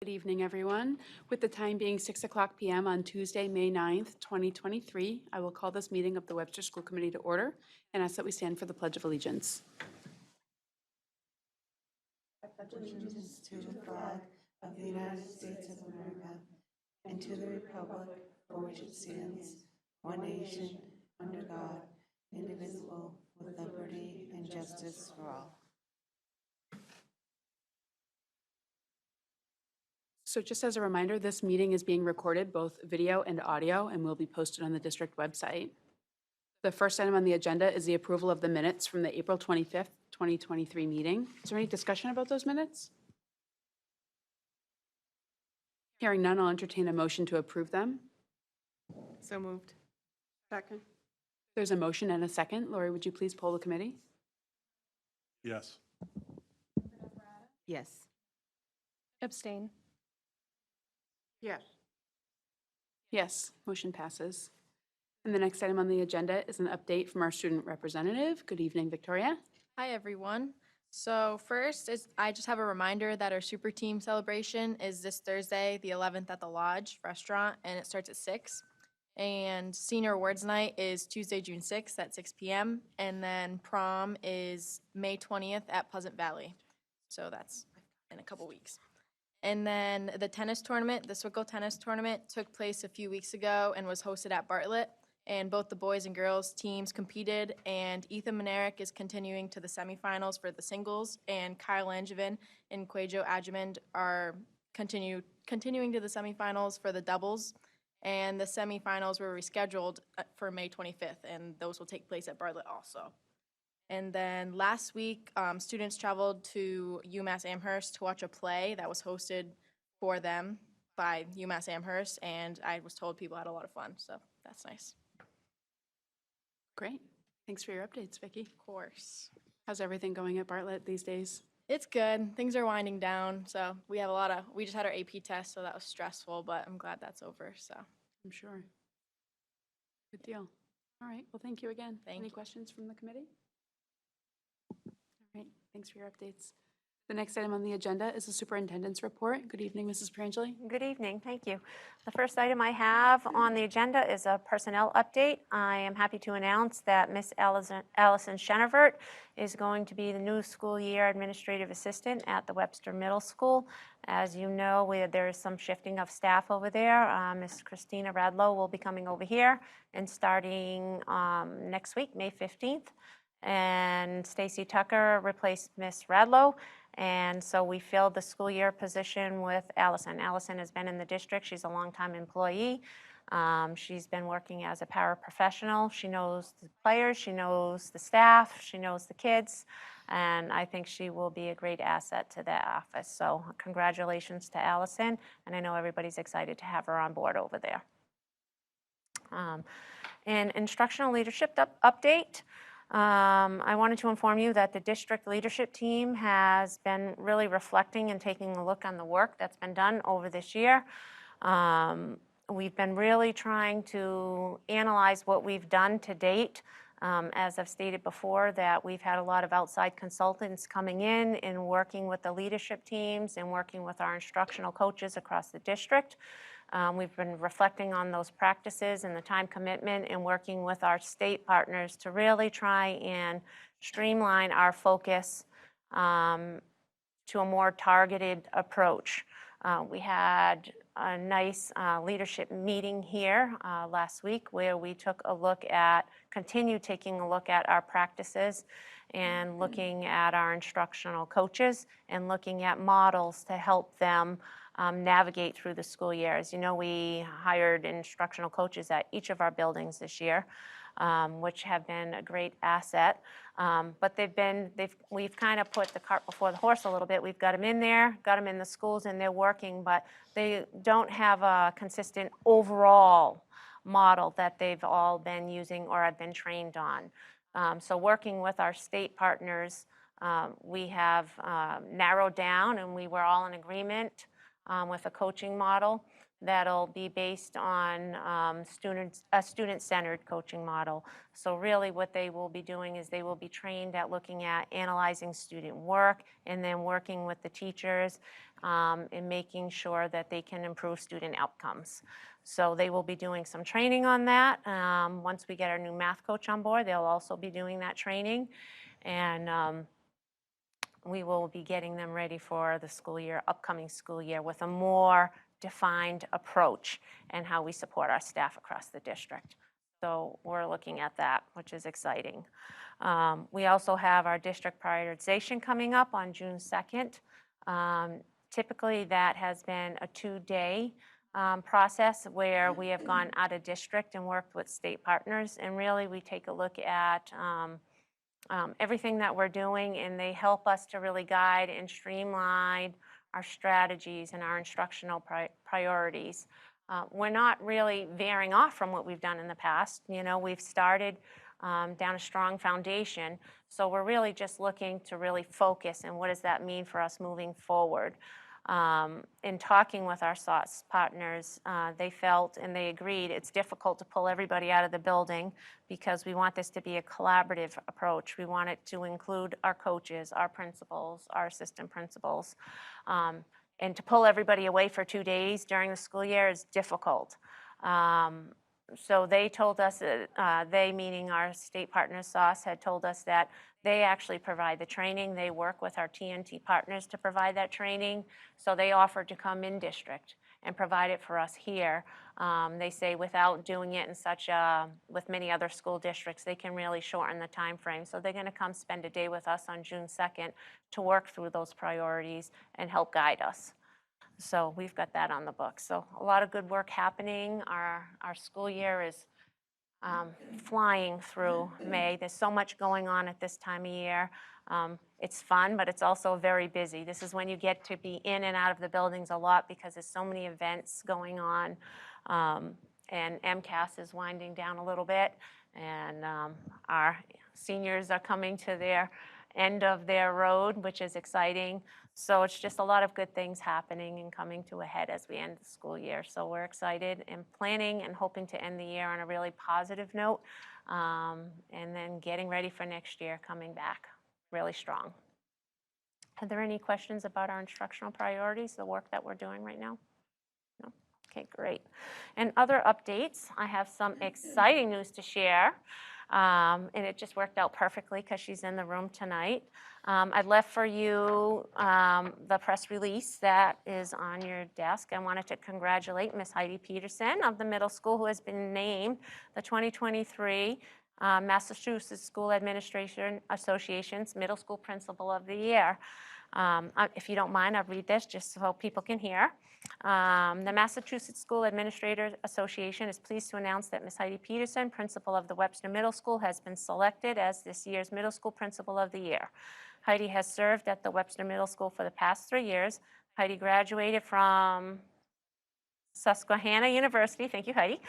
Good evening, everyone. With the time being 6:00 p.m. on Tuesday, May 9th, 2023, I will call this meeting of the Webster School Committee to order and ask that we stand for the Pledge of Allegiance. I pledge allegiance to the flag of the United States of America and to the republic for which it stands, one nation, under God, indivisible, with liberty and justice for all. So just as a reminder, this meeting is being recorded, both video and audio, and will be posted on the district website. The first item on the agenda is the approval of the minutes from the April 25th, 2023 meeting. Is there any discussion about those minutes? Hearing none, I'll entertain a motion to approve them. So moved. Second. There's a motion and a second. Lori, would you please poll the committee? Yes. Yes. Abstain. Yes. Yes, motion passes. And the next item on the agenda is an update from our student representative. Good evening, Victoria. Hi, everyone. So first is I just have a reminder that our super team celebration is this Thursday, the 11th at the Lodge restaurant, and it starts at 6. And senior awards night is Tuesday, June 6th at 6 p.m. And then prom is May 20th at Pleasant Valley. So that's in a couple weeks. And then the tennis tournament, the Swickle tennis tournament, took place a few weeks ago and was hosted at Bartlett. And both the boys and girls teams competed, and Ethan Monerick is continuing to the semifinals for the singles, and Kyle Langevin and Quajo Adjumand are continuing to the semifinals for the doubles. And the semifinals were rescheduled for May 25th, and those will take place at Bartlett also. And then last week, students traveled to UMass Amherst to watch a play that was hosted for them by UMass Amherst, and I was told people had a lot of fun, so that's nice. Great. Thanks for your updates, Vicki. Of course. How's everything going at Bartlett these days? It's good. Things are winding down, so we just had our AP test, so that was stressful, but I'm glad that's over, so. I'm sure. Good deal. All right. Well, thank you again. Thank Any you. questions from the committee? All right. Thanks for your updates. The next item on the agenda is the superintendent's report. Good evening, Mrs. Perangeli. Good evening, thank you. The first item I have on the agenda is a personnel update. I am happy to announce that Miss Allison Shenevert is going to be the new school year administrative assistant at the Webster Middle School. As you know, there is some shifting of staff over there. Miss Christina Radlow will be coming over here and starting next week, May 15th. And Stacy Tucker replaced Miss Radlow. And so we filled the school year position with Allison. Allison has been in the district. She's a longtime employee. She's been working as a paraprofessional. She knows the players, she knows the staff, she knows the kids, and I think she will be a great asset to the office. So congratulations to Allison, and I know everybody's excited to have her on board over there. An instructional leadership update. I wanted to inform you that the district leadership team has been really reflecting and taking a look on the work that's been done over this year. We've been really trying to analyze what we've done to date. As I've stated before, that we've had a lot of outside consultants coming in and working with the leadership teams and working with our instructional coaches across the district. We've been reflecting on those practices and the time commitment and working with our state partners to really try and streamline our focus to a more targeted approach. We had a nice leadership meeting here last week where we continued taking a look at our practices and looking at our instructional coaches and looking at models to help them navigate through the school year. As you know, we hired instructional coaches at each of our buildings this year, which have been a great asset. But we've kind of put the cart before the horse a little bit. We've got them in there, got them in the schools, and they're working, but they don't have a consistent overall model that they've all been using or have been trained on. So working with our state partners, we have narrowed down, and we were all in agreement with a coaching model that'll be based on a student-centered coaching model. So really what they will be doing is they will be trained at looking at analyzing student work and then working with the teachers and making sure that they can improve student outcomes. So they will be doing some training on that. Once we get our new math coach on board, they'll also be doing that training. And we will be getting them ready for the school year, upcoming school year, with a more defined approach and how we support our staff across the district. So we're looking at that, which is exciting. We also have our district prioritization coming up on June 2nd. Typically, that has been a 2-day process where we have gone out of district and worked with state partners. And really, we take a look at everything that we're doing, and they help us to really guide and streamline our strategies and our instructional priorities. We're not really veering off from what we've done in the past. You know, we've started down a strong foundation, so we're really just looking to really focus, and what does that mean for us moving forward? In talking with our SOTS partners, they felt and they agreed it's difficult to pull everybody out of the building because we want this to be a collaborative approach. We want it to include our coaches, our principals, our assistant principals. And to pull everybody away for 2 days during the school year is difficult. So they told us, they meaning our state partner SOS, had told us that they actually provide the training. They work with our TNT partners to provide that training. So they offered to come in district and provide it for us here. They say without doing it in such with many other school districts, they can really shorten the time frame. So they're going to come spend a day with us on June 2nd to work through those priorities and help guide us. So we've got that on the book. So a lot of good work happening. Our school year is flying through May. There's so much going on at this time of year. It's fun, but it's also very busy. This is when you get to be in and out of the buildings a lot because there's so many events going on. And MCAS is winding down a little bit, and our seniors are coming to their end of their road, which is exciting. So it's just a lot of good things happening and coming to a head as we end the school year. So we're excited and planning and hoping to end the year on a really positive note, and then getting ready for next year, coming back really strong. Are there any questions about our instructional priorities, the work that we're doing right now? No? Okay, great. And other updates, I have some exciting news to share. And it just worked out perfectly because she's in the room tonight. I left for you the press release that is on your desk. I wanted to congratulate Miss Heidi Peterson of the middle school, who has been named the 2023 Massachusetts School Administration Association's Middle School Principal of the Year. If you don't mind, I'll read this just so people can hear. The Massachusetts School Administrators Association is pleased to announce that Ms. Heidi Peterson, principal of the Webster Middle School, has been selected as this year's Middle School Principal of the Year. Heidi has served at the Webster Middle School for the past 3 years. Heidi graduated from Susquehanna University, thank you, Heidi,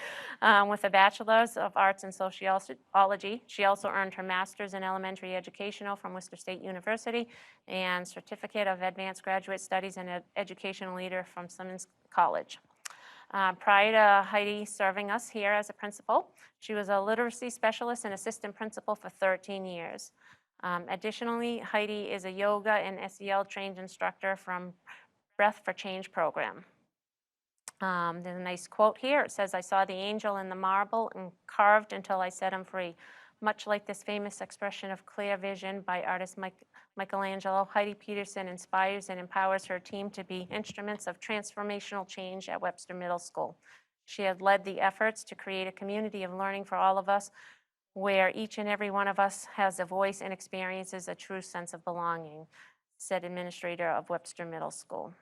with a Bachelor's of Arts in Sociology. She also earned her Master's in Elementary Educational from Worcester State University and Certificate of Advanced Graduate Studies in Educational Leader from Simmons College. Prior to Heidi serving us here as a principal, she was a literacy specialist and assistant principal for 13 years. Additionally, Heidi is a yoga and SEL trained instructor from Breath for Change program. There's a nice quote here. It says, "I saw the angel in the marble and carved until I set him free." Much like this famous expression of clear vision by artist Michelangelo, Heidi Peterson inspires and empowers her team to be instruments of transformational change at Webster Middle School. She has led the efforts to create a community of learning for all of us, where each and every one of us has a voice and experiences a true sense of belonging, said administrator of Webster Middle School.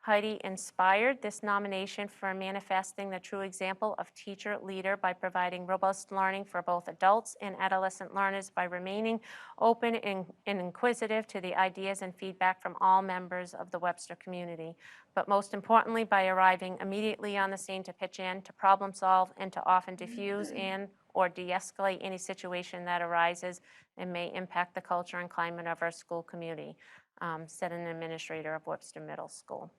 Heidi inspired this nomination for manifesting the true example of teacher leader by providing robust learning for both adults and adolescent learners by remaining open and inquisitive to the ideas and feedback from all members of the Webster community, but most importantly by arriving immediately on the scene to pitch in, to problem solve, and to often diffuse and or de-escalate any situation that arises and may impact the culture and climate of our school community, said an administrator of Webster Middle School.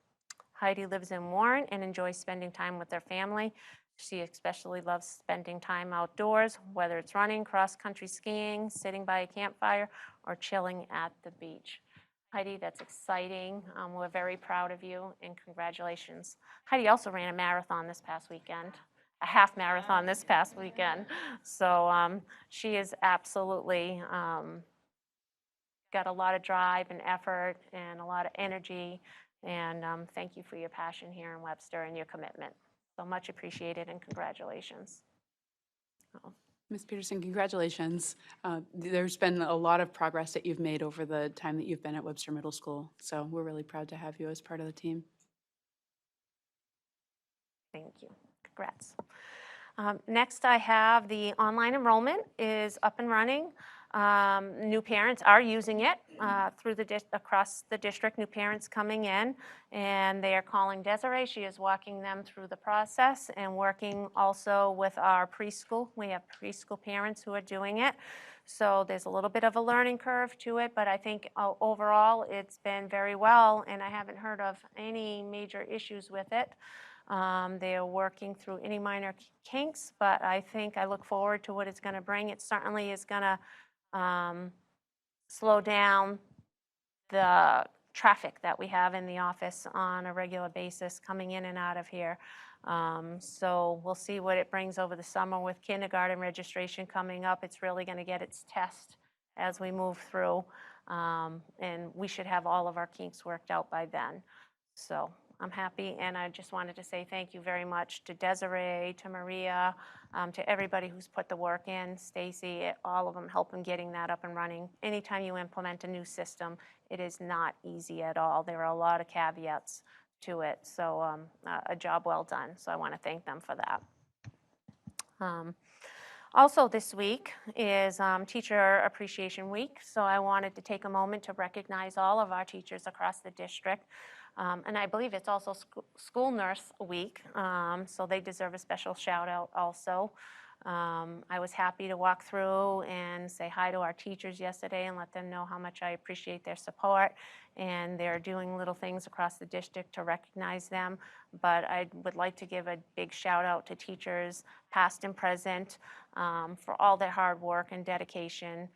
Heidi lives in Warren and enjoys spending time with her family. She especially loves spending time outdoors, whether it's running, cross-country skiing, sitting by a campfire, or chilling at the beach. Heidi, that's exciting. We're very proud of you, and congratulations. Heidi also ran a marathon this past weekend, a half marathon this past weekend. So she is absolutely got a lot of drive and effort and a lot of energy. And thank you for your passion here in Webster and your commitment. So much appreciated, and congratulations. Ms. Peterson, congratulations. There's been a lot of progress that you've made over the time that you've been at Webster Middle School. So we're really proud to have you as part of the team. Thank you. Congrats. Next, I have the online enrollment is up and running. New parents are using it through across the district, new parents coming in, and they are calling Desiree. She is walking them through the process and working also with our preschool. We have preschool parents who are doing it. So there's a little bit of a learning curve to it, but I think overall it's been very well, and I haven't heard of any major issues with it. They are working through any minor kinks, but I look forward to what it's going to bring. It certainly is going to slow down the traffic that we have in the office on a regular basis coming in and out of here. So we'll see what it brings over the summer with kindergarten registration coming up. It's really going to get its test as we move through, and we should have all of our kinks worked out by then. So I'm happy, and I just wanted to say thank you very much to Desiree, to Maria, to everybody who's put the work in, Stacy, all of them helping getting that up and running. Anytime you implement a new system, it is not easy at all. There are a lot of caveats to it, so a job well done. So I want to thank them for that. Also this week is Teacher Appreciation Week, so I wanted to take a moment to recognize all of our teachers across the district. And I believe it's also School Nurse Week, so they deserve a special shout out also. I was happy to walk through and say hi to our teachers yesterday and let them know how much I appreciate their support, and they're doing little things across the district to recognize them. But I would like to give a big shout out to teachers, past and present, for all their hard work and dedication.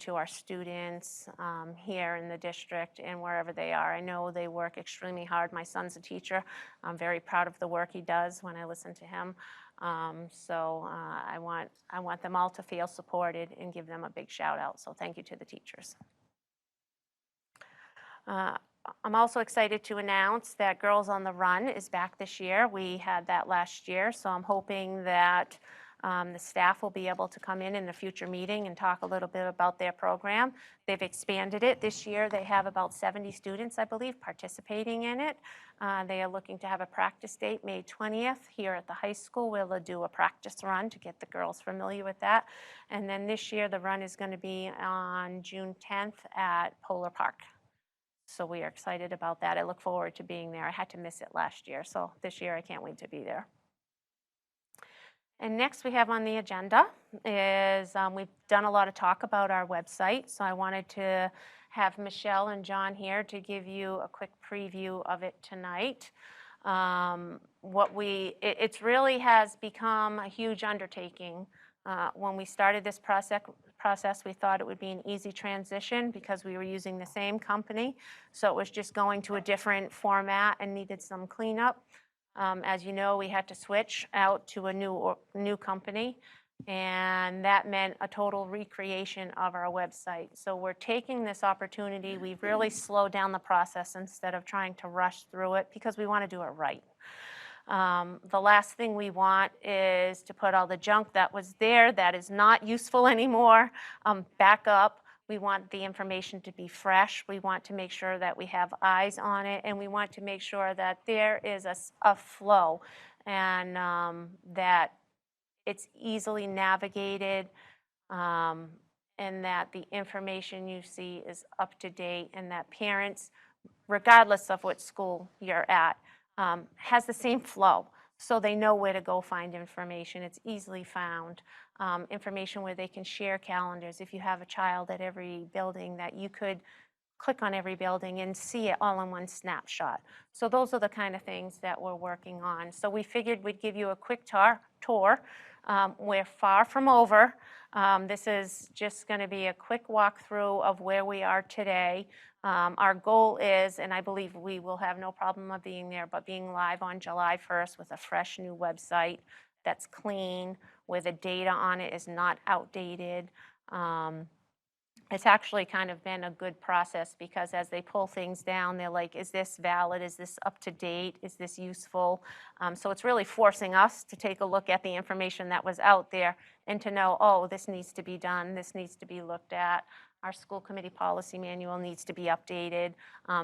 To our students here in the district and wherever they are. I know they work extremely hard. My son's a teacher. I'm very proud of the work he does when I listen to him. So I want them all to feel supported and give them a big shout out. So thank you to the teachers. I'm also excited to announce that Girls on the Run is back this year. We had that last year, so I'm hoping that the staff will be able to come in a future meeting and talk a little bit about their program. They've expanded it. This year they have about 70 students, I believe, participating in it. They are looking to have a practice date May 20th here at the high school, where they'll do a practice run to get the girls familiar with that. And then this year the run is going to be on June 10th at Polar Park. So we are excited about that. I look forward to being there. I had to miss it last year, so this year I can't wait to be there. And next we have on the agenda is we've done a lot of talk about our website, so I wanted to have Michelle and John here to give you a quick preview of it tonight. It really has become a huge undertaking. When we started this process, we thought it would be an easy transition because we were using the same company, so it was just going to a different format and needed some cleanup. As you know, we had to switch out to a new company, and that meant a total recreation of our website. So we're taking this opportunity. We've really slowed down the process instead of trying to rush through it because we want to do it right. The last thing we want is to put all the junk that was there that is not useful anymore back up. We want the information to be fresh. We want to make sure that we have eyes on it, and we want to make sure that there is a flow and that it's easily navigated and that the information you see is up to date, and that parents, regardless of what school you're at, has the same flow. So they know where to go find information. It's easily found. Information where they can share calendars. If you have a child at every building, that you could click on every building and see it all in one snapshot. So those are the kind of things that we're working on. So we figured we'd give you a quick tour. We're far from over. This is just going to be a quick walkthrough of where we are today. Our goal is, and I believe we will have no problem of being there, but being live on July 1st with a fresh new website that's clean, where the data on it is not outdated. It's actually kind of been a good process because as they pull things down, they're like, is this valid? Is this up to date? Is this useful? So it's really forcing us to take a look at the information that was out there and to know, oh, this needs to be done, this needs to be looked at. Our school committee policy manual needs to be updated.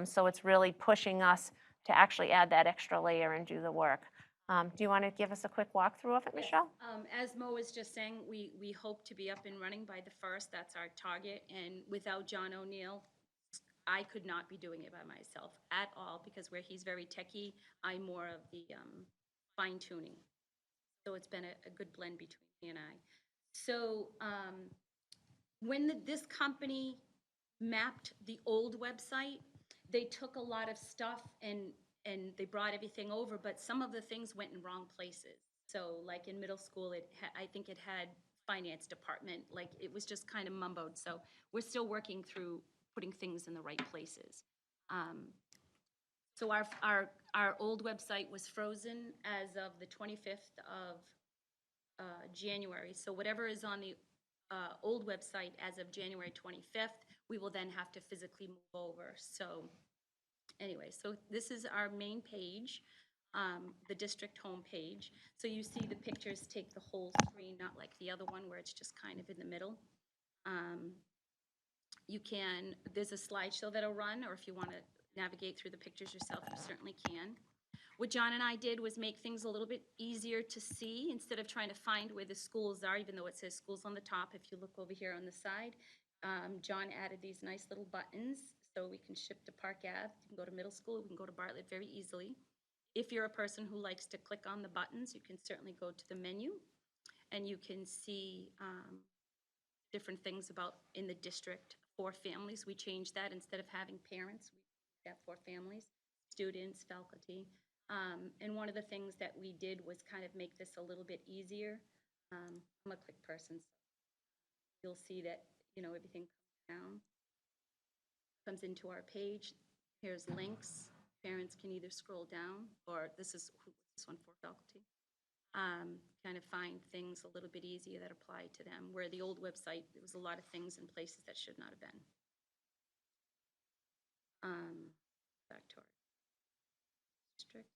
So it's really pushing us to actually add that extra layer and do the work. Do you want to give us a quick walkthrough of it, Michelle? As Mo was just saying, we hope to be up and running by the 1st. That's our target. And without John O'Neill, I could not be doing it by myself at all because where he's very techie, I'm more of the fine tuning. So it's been a good blend between he and I. So when this company mapped the old website, they took a lot of stuff and they brought everything over, but some of the things went in wrong places. So like in middle school, I think it had finance department, like it was just kind of mumbled. So we're still working through putting things in the right places. So our old website was frozen as of the 25th of January. So whatever is on the old website as of January 25th, we will then have to physically move over. So anyway, so this is our main page, the district home page. So you see the pictures take the whole screen, not like the other one where it's just kind of in the middle. There's a slideshow that'll run, or if you want to navigate through the pictures yourself, you certainly can. What John and I did was make things a little bit easier to see instead of trying to find where the schools are, even though it says schools on the top. If you look over here on the side, John added these nice little buttons so we can ship to Park Ave. You can go to middle school, we can go to Bartlett very easily. If you're a person who likes to click on the buttons, you can certainly go to the menu and you can see different things about in the district for families. We changed that. Instead of having parents, we have for families, students, faculty. And one of the things that we did was kind of make this a little bit easier. I'm a quick person, so you'll see that, everything comes down, comes into our page. Here's links. Parents can either scroll down, or this one for faculty. Kind of find things a little bit easier that apply to them, where the old website, there was a lot of things in places that should not have been. Back to our district.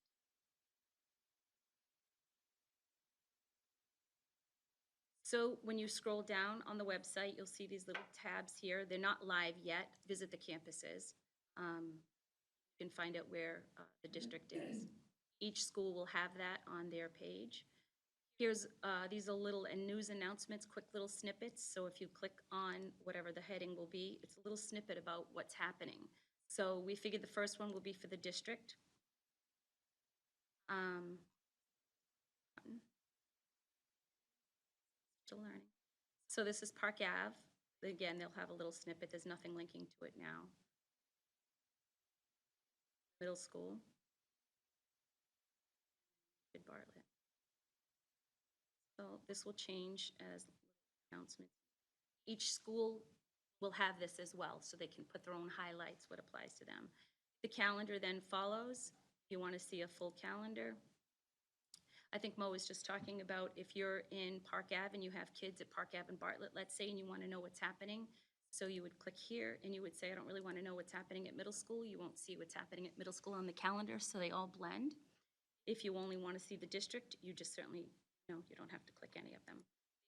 So when you scroll down on the website, you'll see these little tabs here. They're not live yet. Visit the campuses. You can find out where the district is. Each school will have that on their page. Here's these are little news announcements, quick little snippets. So if you click on whatever the heading will be, it's a little snippet about what's happening. So we figured the first one will be for the district. Still learning. So this is Park Ave. Again, they'll have a little snippet. There's nothing linking to it now. Middle school. Bartlett. So this will change as announcements. Each school will have this as well, so they can put their own highlights, what applies to them. The calendar then follows. If you want to see a full calendar. I think Mo was just talking about if you're in Park Ave and you have kids at Park Ave and Bartlett, let's say, and you want to know what's happening. So you would click here and you would say, I don't really want to know what's happening at middle school. You won't see what's happening at middle school on the calendar, so they all blend. If you only want to see the district, you just certainly, you don't have to click any of them.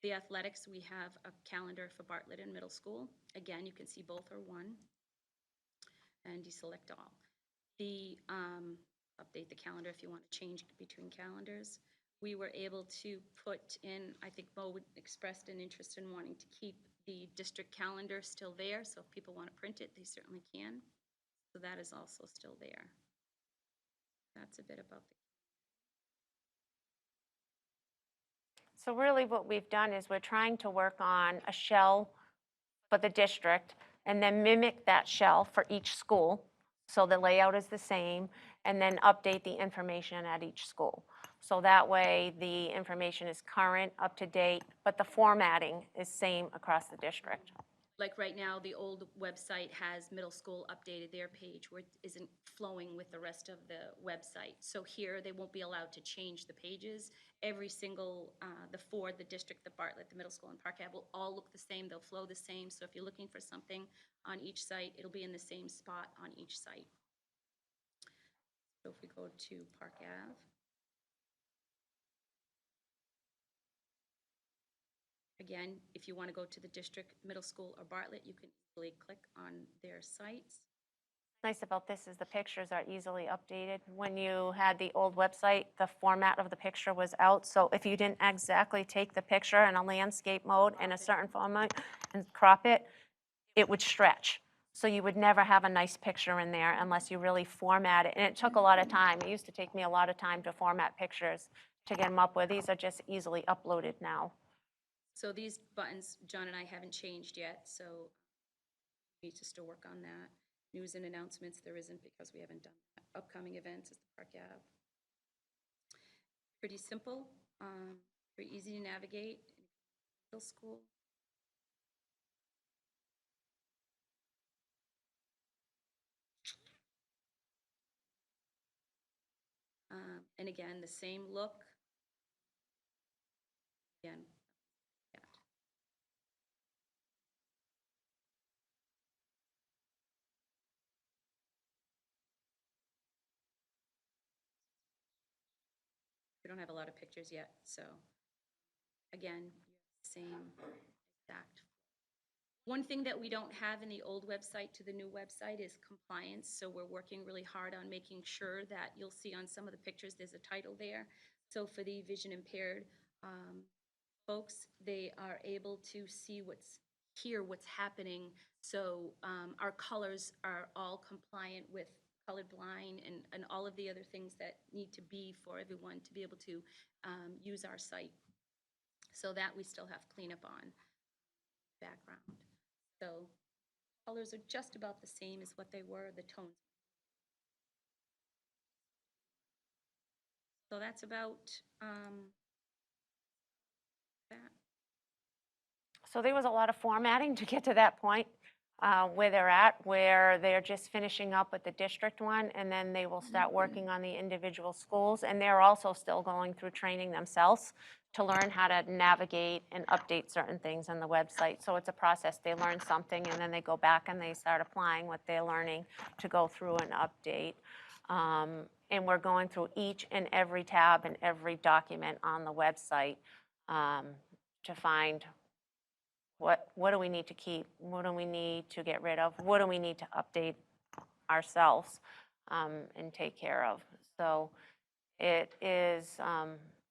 The athletics, we have a calendar for Bartlett and middle school. Again, you can see both are one, and you select all. The update the calendar if you want to change between calendars. We were able to put in, I think Mo expressed an interest in wanting to keep the district calendar still there, so if people want to print it, they certainly can. So that is also still there. That's a bit about the So really what we've done is we're trying to work on a shell for the district and then mimic that shell for each school, so the layout is the same, and then update the information at each school. So that way, the information is current, up to date, but the formatting is same across the district. Like right now, the old website has middle school updated their page where it isn't flowing with the rest of the website. So here, they won't be allowed to change the pages. Every single, the Ford, the district, the Bartlett, the middle school, and Park Ave will all look the same. They'll flow the same. So if you're looking for something on each site, it'll be in the same spot on each site. So if we go to Park Ave. Again, if you want to go to the district, middle school, or Bartlett, you can easily click on their sites. Nice about this is the pictures are easily updated. When you had the old website, the format of the picture was out, so if you didn't exactly take the picture in a landscape mode in a certain format and crop it, it would stretch. So you would never have a nice picture in there unless you really format it, and it took a lot of time. It used to take me a lot of time to format pictures to get them up where these are just easily uploaded now. So these buttons, John and I haven't changed yet, so we need to still work on that. News and announcements, there isn't because we haven't done that. Upcoming events is the Park Ave. Pretty simple, very easy to navigate. Middle school. And again, the same look. Again, yeah. We don't have a lot of pictures yet, so again, same exact. One thing that we don't have in the old website to the new website is compliance, so we're working really hard on making sure that you'll see on some of the pictures, there's a title there. So for the vision impaired folks, they are able to see hear what's happening. So our colors are all compliant with colorblind and all of the other things that need to be for everyone to be able to use our site. So that we still have cleanup on background. So colors are just about the same as what they were, the tones. So that's about that. So there was a lot of formatting to get to that point where they're at, where they're just finishing up with the district one, and then they will start working on the individual schools. And they're also still going through training themselves to learn how to navigate and update certain things on the website. So it's a process. They learn something, and then they go back and they start applying what they're learning to go through and update. And we're going through each and every tab and every document on the website to find what do we need to keep, what do we need to get rid of, what do we need to update ourselves and take care of. So it is,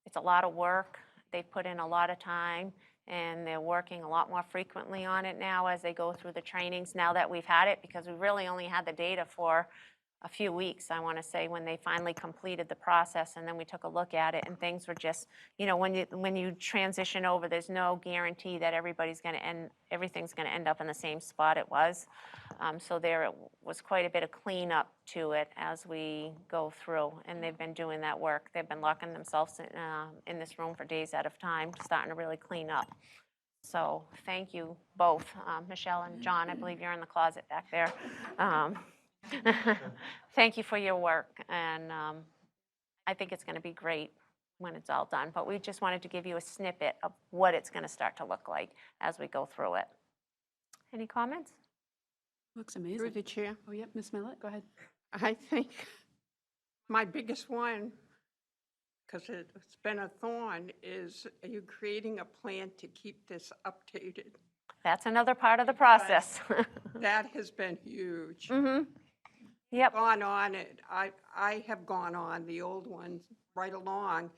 it's a lot of work. They put in a lot of time, and they're working a lot more frequently on it now as they go through the trainings now that we've had it, because we really only had the data for a few weeks, I want to say, when they finally completed the process, and then we took a look at it, and things were just, you know, when you transition over, there's no guarantee that everything's going to end up in the same spot it was. So there was quite a bit of cleanup to it as we go through, and they've been doing that work. They've been locking themselves in this room for days at a time, starting to really clean up. So thank you both, Michelle and John. I believe you're in the closet back there. Thank you for your work, and I think it's going to be great when it's all done. But we just wanted to give you a snippet of what it's going to start to look like as we go through it. Any comments? Looks Through amazing. the chair, Oh, yep, Ms. Millett, go ahead. I think my biggest one, because it's been a thorn, is are you creating a plan to keep this updated? That's another part of the process. That has been huge. Mm-hmm. Yep. Gone on it. I have gone on the old ones right along,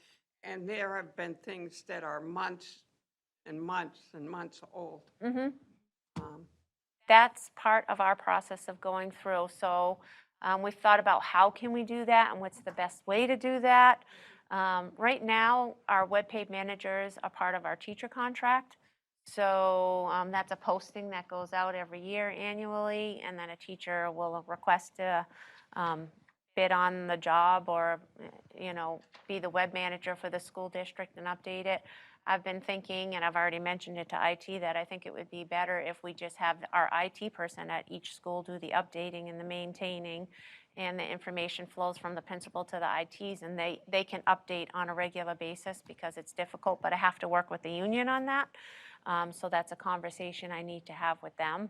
and there have been things that are months and months and months old. Mm-hmm. Um, That's part of our process of going through. So we've thought about how can we do that and what's the best way to do that. Right now, our web page managers are part of our teacher contract. So that's a posting that goes out every year annually, and then a teacher will request to bid on the job or, be the web manager for the school district and update it. I've been thinking, and I've already mentioned it to IT, that I think it would be better if we just have our IT person at each school do the updating and the maintaining, and the information flows from the principal to the ITs, and they can update on a regular basis because it's difficult, but I have to work with the union on that. So that's a conversation I need to have with them.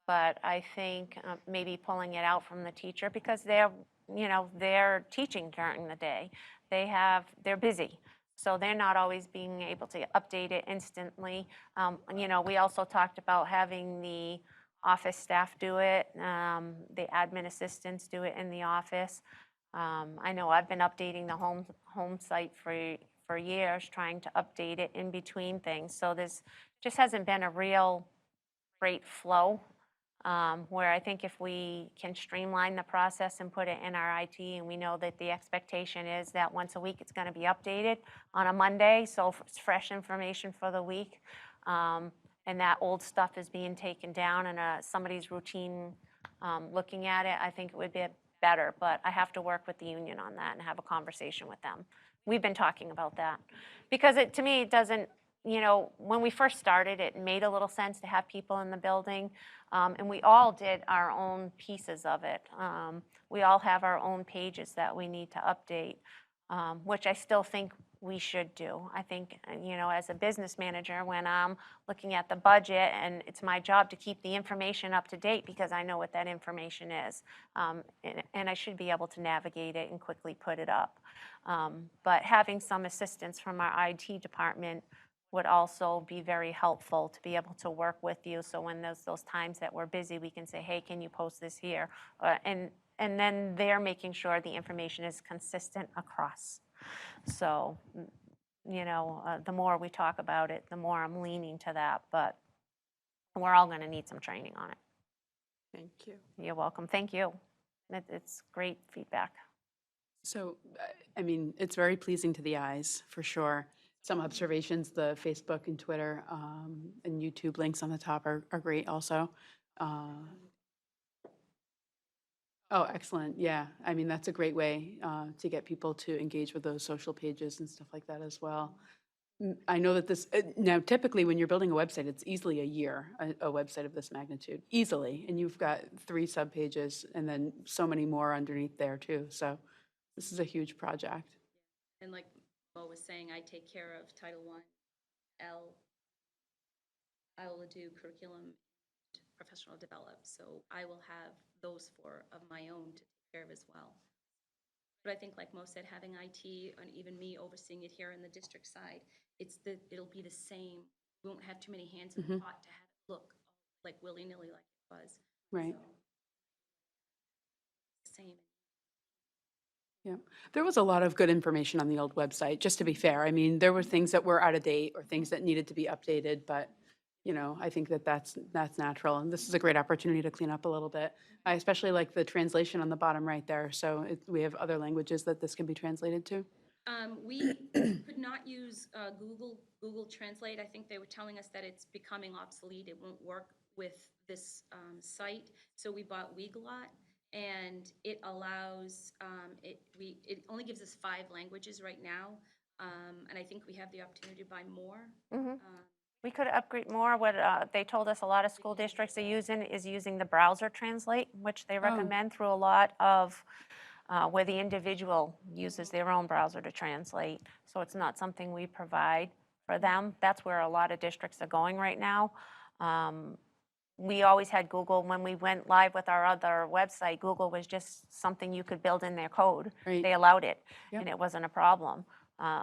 But I think maybe pulling it out from the teacher, because they're teaching during the day. They're busy. So they're not always being able to update it instantly. We also talked about having the office staff do it, the admin assistants do it in the office. I know I've been updating the home site for years, trying to update it in between things. So there's just hasn't been a real great flow, where I think if we can streamline the process and put it in our IT, and we know that the expectation is that once a week it's going to be updated on a Monday, so it's fresh information for the week, and that old stuff is being taken down and somebody's routine looking at it, I think it would be better. But I have to work with the union on that and have a conversation with them. We've been talking about that because to me, it doesn't, when we first started, it made a little sense to have people in the building, and we all did our own pieces of it. We all have our own pages that we need to update, which I still think we should do. I think, as a business manager, when I'm looking at the budget, and it's my job to keep the information up to date because I know what that information is, and I should be able to navigate it and quickly put it up. But having some assistance from our IT department would also be very helpful to be able to work with you. So when those times that we're busy, we can say, hey, can you post this here? And then they're making sure the information is consistent across. So, the more we talk about it, the more I'm leaning to that. But we're all going to need some training on it. Thank you. You're welcome. Thank you. It's great feedback. So, I mean, it's very pleasing to the eyes, for sure. Some observations, the Facebook and Twitter and YouTube links on the top are great also. Oh, excellent. Yeah. I mean, that's a great way to get people to engage with those social pages and stuff like that as well. I know that now typically when you're building a website, it's easily a year, a website of this magnitude, easily. And you've got 3 subpages and then so many more underneath there too. So this is a huge project. And like Mo was saying, I take care of Title I, I will do curriculum, professional develop. So I will have those 4 of my own to take care of as well. But I think, like Mo said, having IT and even me overseeing it here in the district side, it'll be the same. We won't have too many hands in the pot to have it look like willy-nilly like it was. Right. So, same. Yeah, there was a lot of good information on the old website, just to be fair. I mean, there were things that were out of date or things that needed to be updated, but, I think that's natural. And this is a great opportunity to clean up a little bit. I especially like the translation on the bottom right there. So we have other languages that this can be translated to. We could not use Google Translate. I think they were telling us that it's becoming obsolete. It won't work with this site. So we bought Weglot, and it allows, it only gives us 5 languages right now. And I think we have the opportunity to buy more. We could upgrade more. What they told us a lot of school districts are using the browser translate, which they recommend through a lot of where the individual uses their own browser to translate. So it's not something we provide for them. That's where a lot of districts are going right now. We always had Google. When we went live with our other website, Google was just something you could build in their code. Right. They allowed it, Yep. and it wasn't a problem.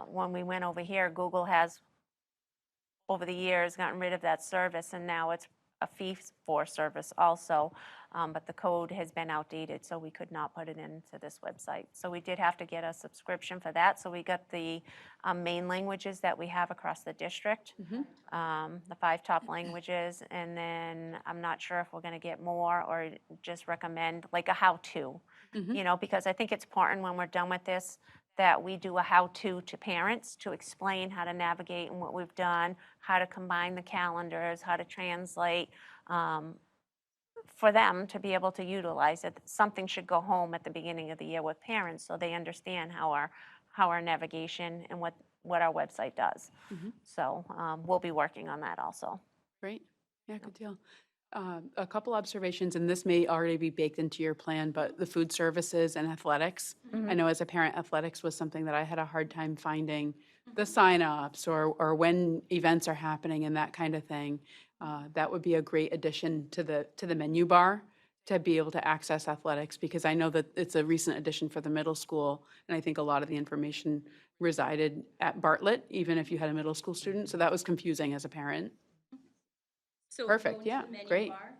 When we went over here, Google has, over the years, gotten rid of that service, and now it's a fee for service also. But the code has been outdated, so we could not put it into this website. So we did have to get a subscription for that. So we got the main languages that we have across the district, the 5 top languages, and then I'm not sure if we're going to get more or just recommend like a how-to. Because I think it's important when we're done with this that we do a how-to to parents to explain how to navigate and what we've done, how to combine the calendars, how to translate, for them to be able to utilize it. Something should go home at the beginning of the year with parents so they understand how our navigation and what our website does. So we'll be working on that also. Great. Yeah, good deal. A couple observations, and this may already be baked into your plan, but the food services and athletics. I know as a parent, athletics was something that I had a hard time finding the signups or when events are happening and that kind of thing. That would be a great addition to the menu bar to be able to access athletics, because I know that it's a recent addition for the middle school, and I think a lot of the information resided at Bartlett, even if you had a middle school student, so that was confusing as a parent. So if you Perfect, go into yeah, the menu great. bar,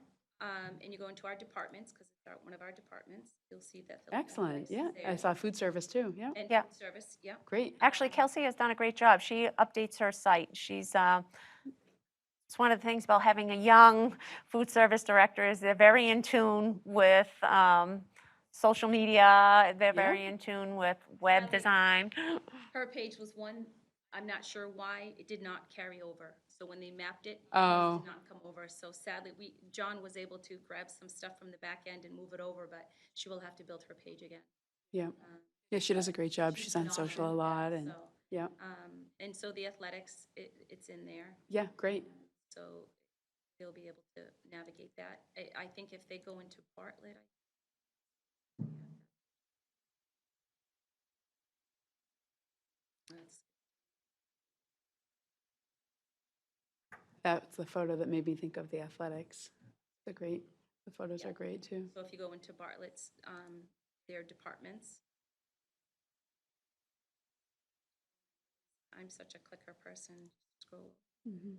and you go into our departments, because it's one of our departments, you'll see that. the Excellent, athletics is yeah. I there. saw food service too, yeah, And Yeah. food service, yeah. great. Actually, Kelsey has done a great job. She updates her site. It's one of the things about having a young food service director is they're very in tune with social media. They're Yeah. very in tune with web Sadly- design. Her page was one, I'm not sure why, it did not carry over. So when they mapped it, it Oh. did not come over. So sadly, John was able to grab some stuff from the back end and move it over, but she will have to build her page again. Yeah, yeah, she does a great job. She's on social a phenomenal, lot, yeah, and, so, yeah, And so the athletics, it's in there. yeah, great. So they'll be able to navigate that. I think if they go into Bartlett, that's, That's the photo that made me think of the athletics. The photos are great too. so if you go into Bartlett's, their departments. I'm such a clicker person, scroll. Mhm.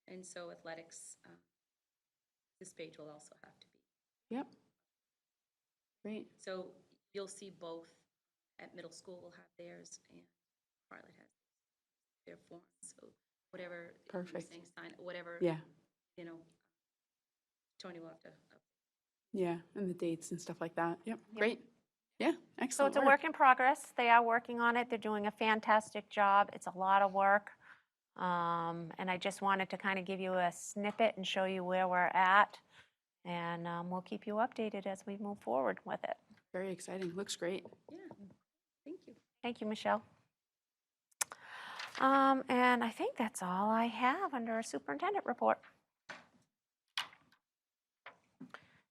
And so athletics, this page will also have to be. Yep. Great, So you'll see both. At middle school, we'll have theirs, and Bartlett has their forms. So whatever you were Perfect. saying, sign, whatever, yeah, you know, Tony will have to. yeah, and the dates and stuff like that. Yep, great. Yeah, So excellent it's a work. work in progress. They are working on it. They're doing a fantastic job. It's a lot of work. And I just wanted to kind of give you a snippet and show you where we're at. And we'll keep you updated as we move forward with it. Very exciting, looks great. Yeah, thank you. Thank you, Michelle. And I think that's all I have under our superintendent report.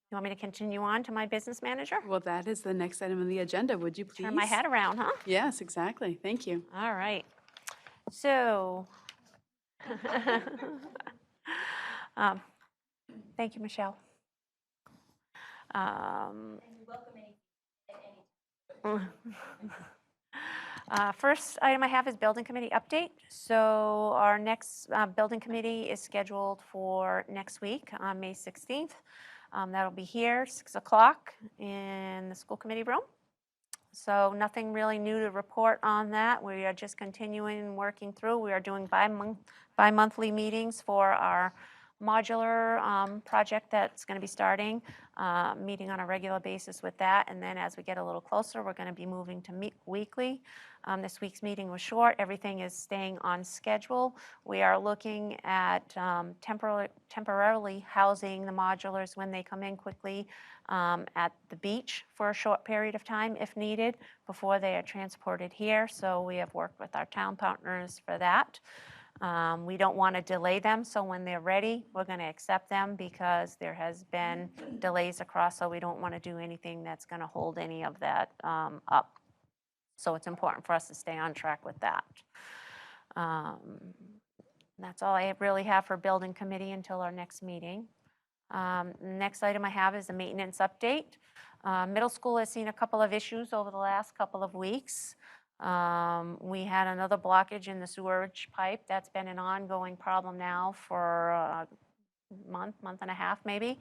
You want me to continue on to my business manager? Well, that is the next item on the agenda. Would you please? Turn my head around, huh? Yes, exactly. Thank you. All right. So, thank you, Michelle. First item I have is building committee update. So our next building committee is scheduled for next week on May 16th. That'll be here, 6 o'clock in the school committee room. So nothing really new to report on that. We are just continuing working through. We are doing bi-monthly meetings for our modular project that's going to be starting, meeting on a regular basis with that. And then as we get a little closer, we're going to be moving to meet weekly. This week's meeting was short. Everything is staying on schedule. We are looking at temporarily housing the modulars when they come in quickly at the beach for a short period of time if needed before they are transported here. So we have worked with our town partners for that. We don't want to delay them, so when they're ready, we're going to accept them because there has been delays across, so we don't want to do anything that's going to hold any of that up. So it's important for us to stay on track with that. That's all I really have for building committee until our next meeting. Next item I have is a maintenance update. Middle school has seen a couple of issues over the last couple of weeks. We had another blockage in the sewerage pipe. That's been an ongoing problem now for a month and a half maybe.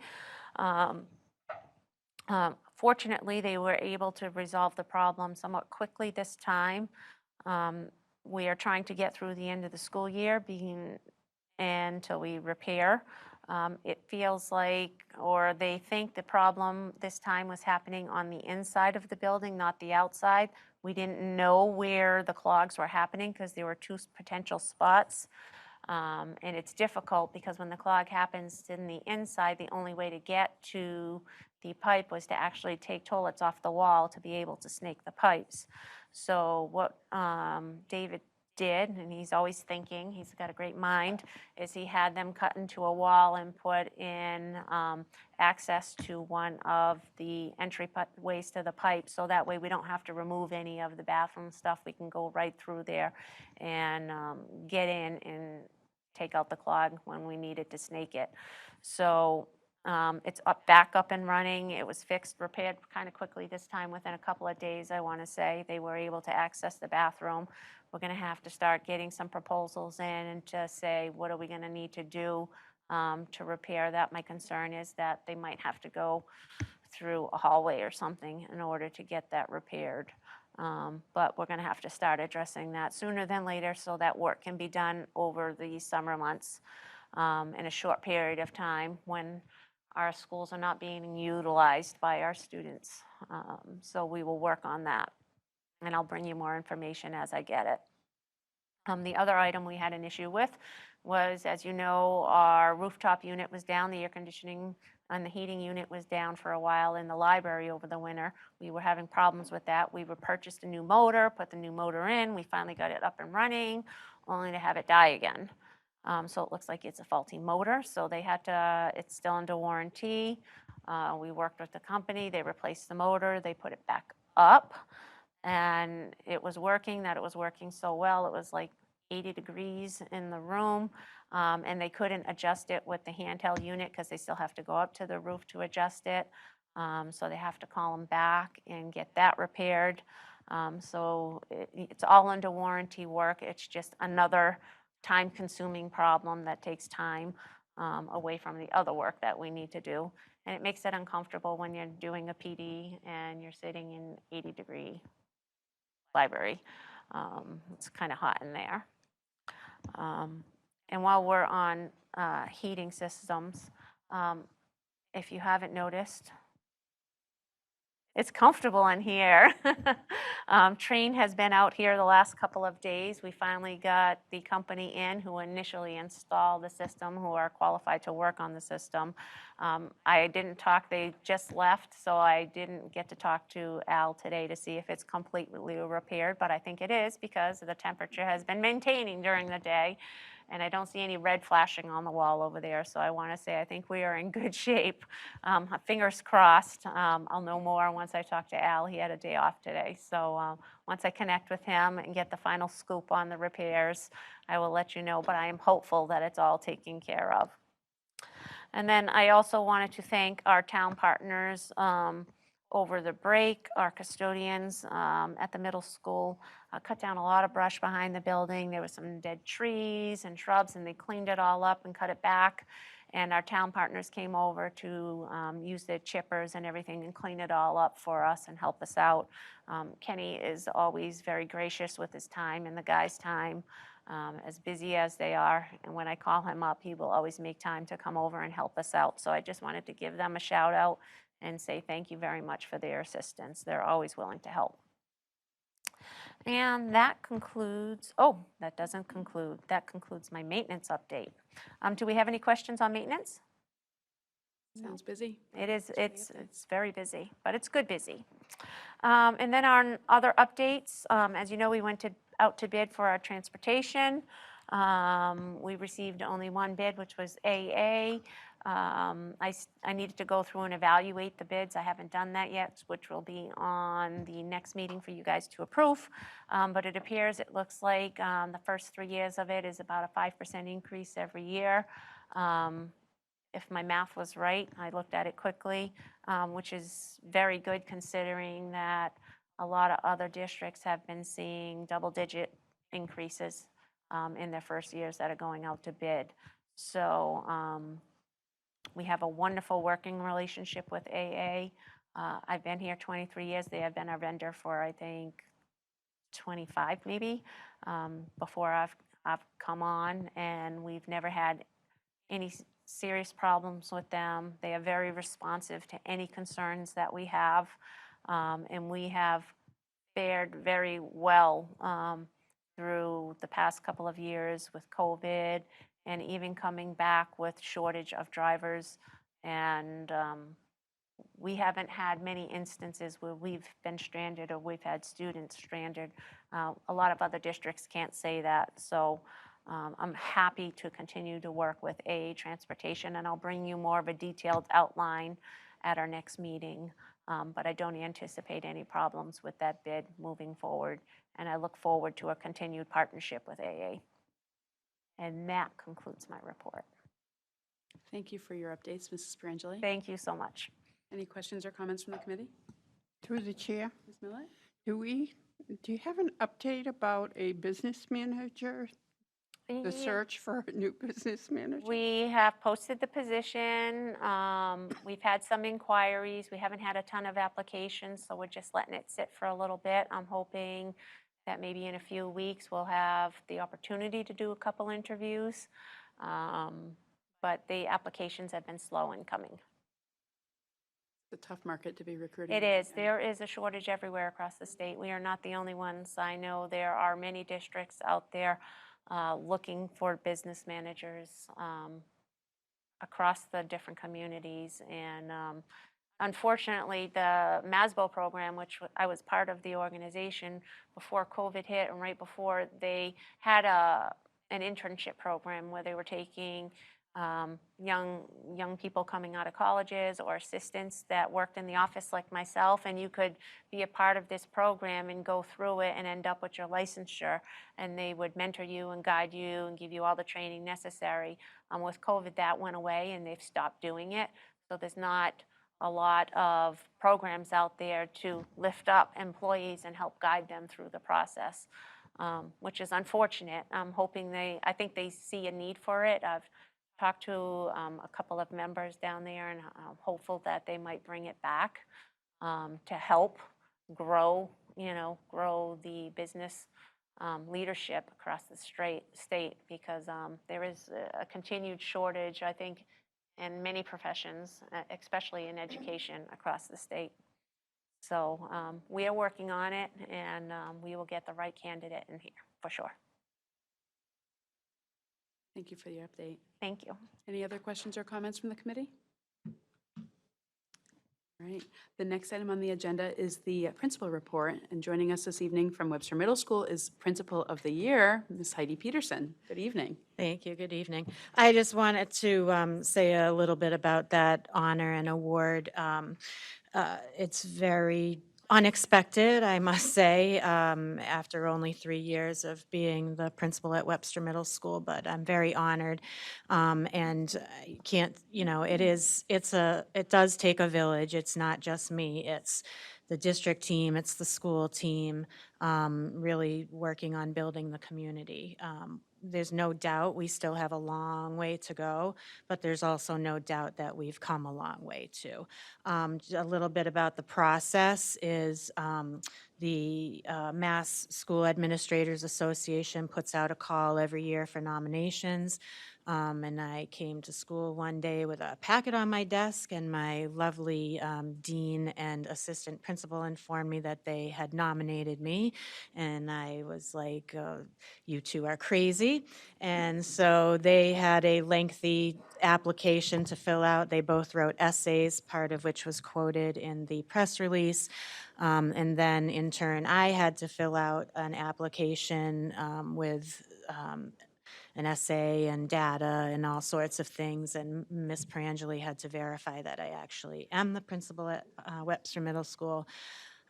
Fortunately, they were able to resolve the problem somewhat quickly this time. We are trying to get through the end of the school year until we repair It feels like, or they think the problem this time was happening on the inside of the building, not the outside. We didn't know where the clogs were happening because there were two potential spots. And it's difficult because when the clog happens in the inside, the only way to get to the pipe was to actually take toilets off the wall to be able to snake the pipes. So what David did, and he's always thinking, he's got a great mind, is he had them cut into a wall and put in access to one of the ways to the pipe, so that way we don't have to remove any of the bathroom stuff. We can go right through there and get in and take out the clog when we needed to snake it. So it's back up and running. It was fixed, repaired kind of quickly this time. Within a couple of days, I want to say, they were able to access the bathroom. We're going to have to start getting some proposals in and to say, what are we going to need to do to repair that? My concern is that they might have to go through a hallway or something in order to get that repaired. But we're going to have to start addressing that sooner than later so that work can be done over the summer months in a short period of time when our schools are not being utilized by our students. So we will work on that, and I'll bring you more information as I get it. The other item we had an issue with was, as you know, our rooftop unit was down, the air conditioning and the heating unit was down for a while in the library over the winter. We were having problems with that. We purchased a new motor, put the new motor in, we finally got it up and running, only to have it die again. So it looks like it's a faulty motor, so they had to, it's still under warranty. We worked with the company, they replaced the motor, they put it back up, and it was working, it was working so well. It was like 80 degrees in the room, and they couldn't adjust it with the handheld unit because they still have to go up to the roof to adjust it. So they have to call them back and get that repaired. So it's all under warranty work. It's just another time-consuming problem that takes time away from the other work that we need to do. And it makes it uncomfortable when you're doing a PD and you're sitting in 80-degree library. It's kind of hot in there. And while we're on heating systems, if you haven't noticed, it's comfortable in here. Train has been out here the last couple of days. We finally got the company in who initially installed the system, who are qualified to work on the system. I didn't talk, they just left, so I didn't get to talk to Al today to see if it's completely repaired, but I think it is because the temperature has been maintaining during the day. And I don't see any red flashing on the wall over there, so I want to say I think we are in good shape. Fingers crossed. I'll know more once I talk to Al. He had a day off today, so once I connect with him and get the final scoop on the repairs, I will let you know, but I am hopeful that it's all taken care of. And then I also wanted to thank our town partners over the break, our custodians at the middle school cut down a lot of brush behind the building. There were some dead trees and shrubs, and they cleaned it all up and cut it back. And our town partners came over to use their chippers and everything and clean it all up for us and help us out. Kenny is always very gracious with his time and the guys' time, as busy as they are. And when I call him up, he will always make time to come over and help us out. So I just wanted to give them a shout out and say thank you very much for their assistance. They're always willing to help. And that concludes, that doesn't conclude. That concludes my maintenance update. Do we have any questions on maintenance? Sounds busy. It is, it's very busy, but it's good busy. And then on other updates, as you know, we went out to bid for our transportation. We received only one bid, which was AA. I needed to go through and evaluate the bids. I haven't done that yet, which will be on the next meeting for you guys to approve. But it appears, it looks like the first 3 years of it is about a 5% increase every year. If my math was right, I looked at it quickly, which is very good considering that a lot of other districts have been seeing double-digit increases in their first years that are going out to bid. So we have a wonderful working relationship with AA. I've been here 23 years. They have been our vendor for, I think, 25 maybe, before I've come on, and we've never had any serious problems with them. They are very responsive to any concerns that we have. And we have fared very well through the past couple of years with COVID and even coming back with shortage of drivers. And we haven't had many instances where we've been stranded or we've had students stranded. A lot of other districts can't say that. So I'm happy to continue to work with AA Transportation, and I'll bring you more of a detailed outline at our next meeting. But I don't anticipate any problems with that bid moving forward, and I look forward to a continued partnership with AA. And that concludes my report. Thank you for your updates, Mrs. Perangeli. Thank you so much. Any questions or comments from the committee? Through the chair, Ms. Millett? do you have an update about a business manager, the Yeah. search for a new business manager? We have posted the position. We've had some inquiries. We haven't had a ton of applications, so we're just letting it sit for a little bit. I'm hoping that maybe in a few weeks we'll have the opportunity to do a couple interviews. But the applications have been slow in coming. It's a tough market to be recruiting. It right is. now. There is a shortage everywhere across the state. We are not the only ones. I know there are many districts out there looking for business managers across the different communities. And unfortunately, the MASBO program, which I was part of the organization before COVID hit and right before, they had an internship program where they were taking young people coming out of colleges or assistants that worked in the office like myself, and you could be a part of this program and go through it and end up with your licensure, and they would mentor you and guide you and give you all the training necessary. With COVID, that went away and they've stopped doing it, so there's not a lot of programs out there to lift up employees and help guide them through the process, which is unfortunate. I'm hoping I think they see a need for it. I've talked to a couple of members down there, and I'm hopeful that they might bring it back to help grow the business leadership across the state, because there is a continued shortage, I think, in many professions, especially in education across the state. So we are working on it, and we will get the right candidate in here for sure. Thank you for your update. Thank you. Any other questions or comments from the committee? All right. The next item on the agenda is the principal report. And joining us this evening from Webster Middle School is Principal of the Year, Ms. Heidi Peterson. Good evening. Thank you. Good evening. I just wanted to say a little bit about that honor and award. It's very unexpected, I must say, after only 3 years of being the principal at Webster Middle School, but I'm very honored. And I can't, it does take a village. It's not just me. It's the district team, it's the school team, really working on building the community. There's no doubt we still have a long way to go, but there's also no doubt that we've come a long way too. A little bit about the process is the Mass School Administrators Association puts out a call every year for nominations. And I came to school one day with a packet on my desk, and my lovely dean and assistant principal informed me that they had nominated me. And I was like, you two are crazy. And so they had a lengthy application to fill out. They both wrote essays, part of which was quoted in the press release. And then in turn, I had to fill out an application with an essay and data and all sorts of things. And Ms. Perangeli had to verify that I actually am the principal at Webster Middle School.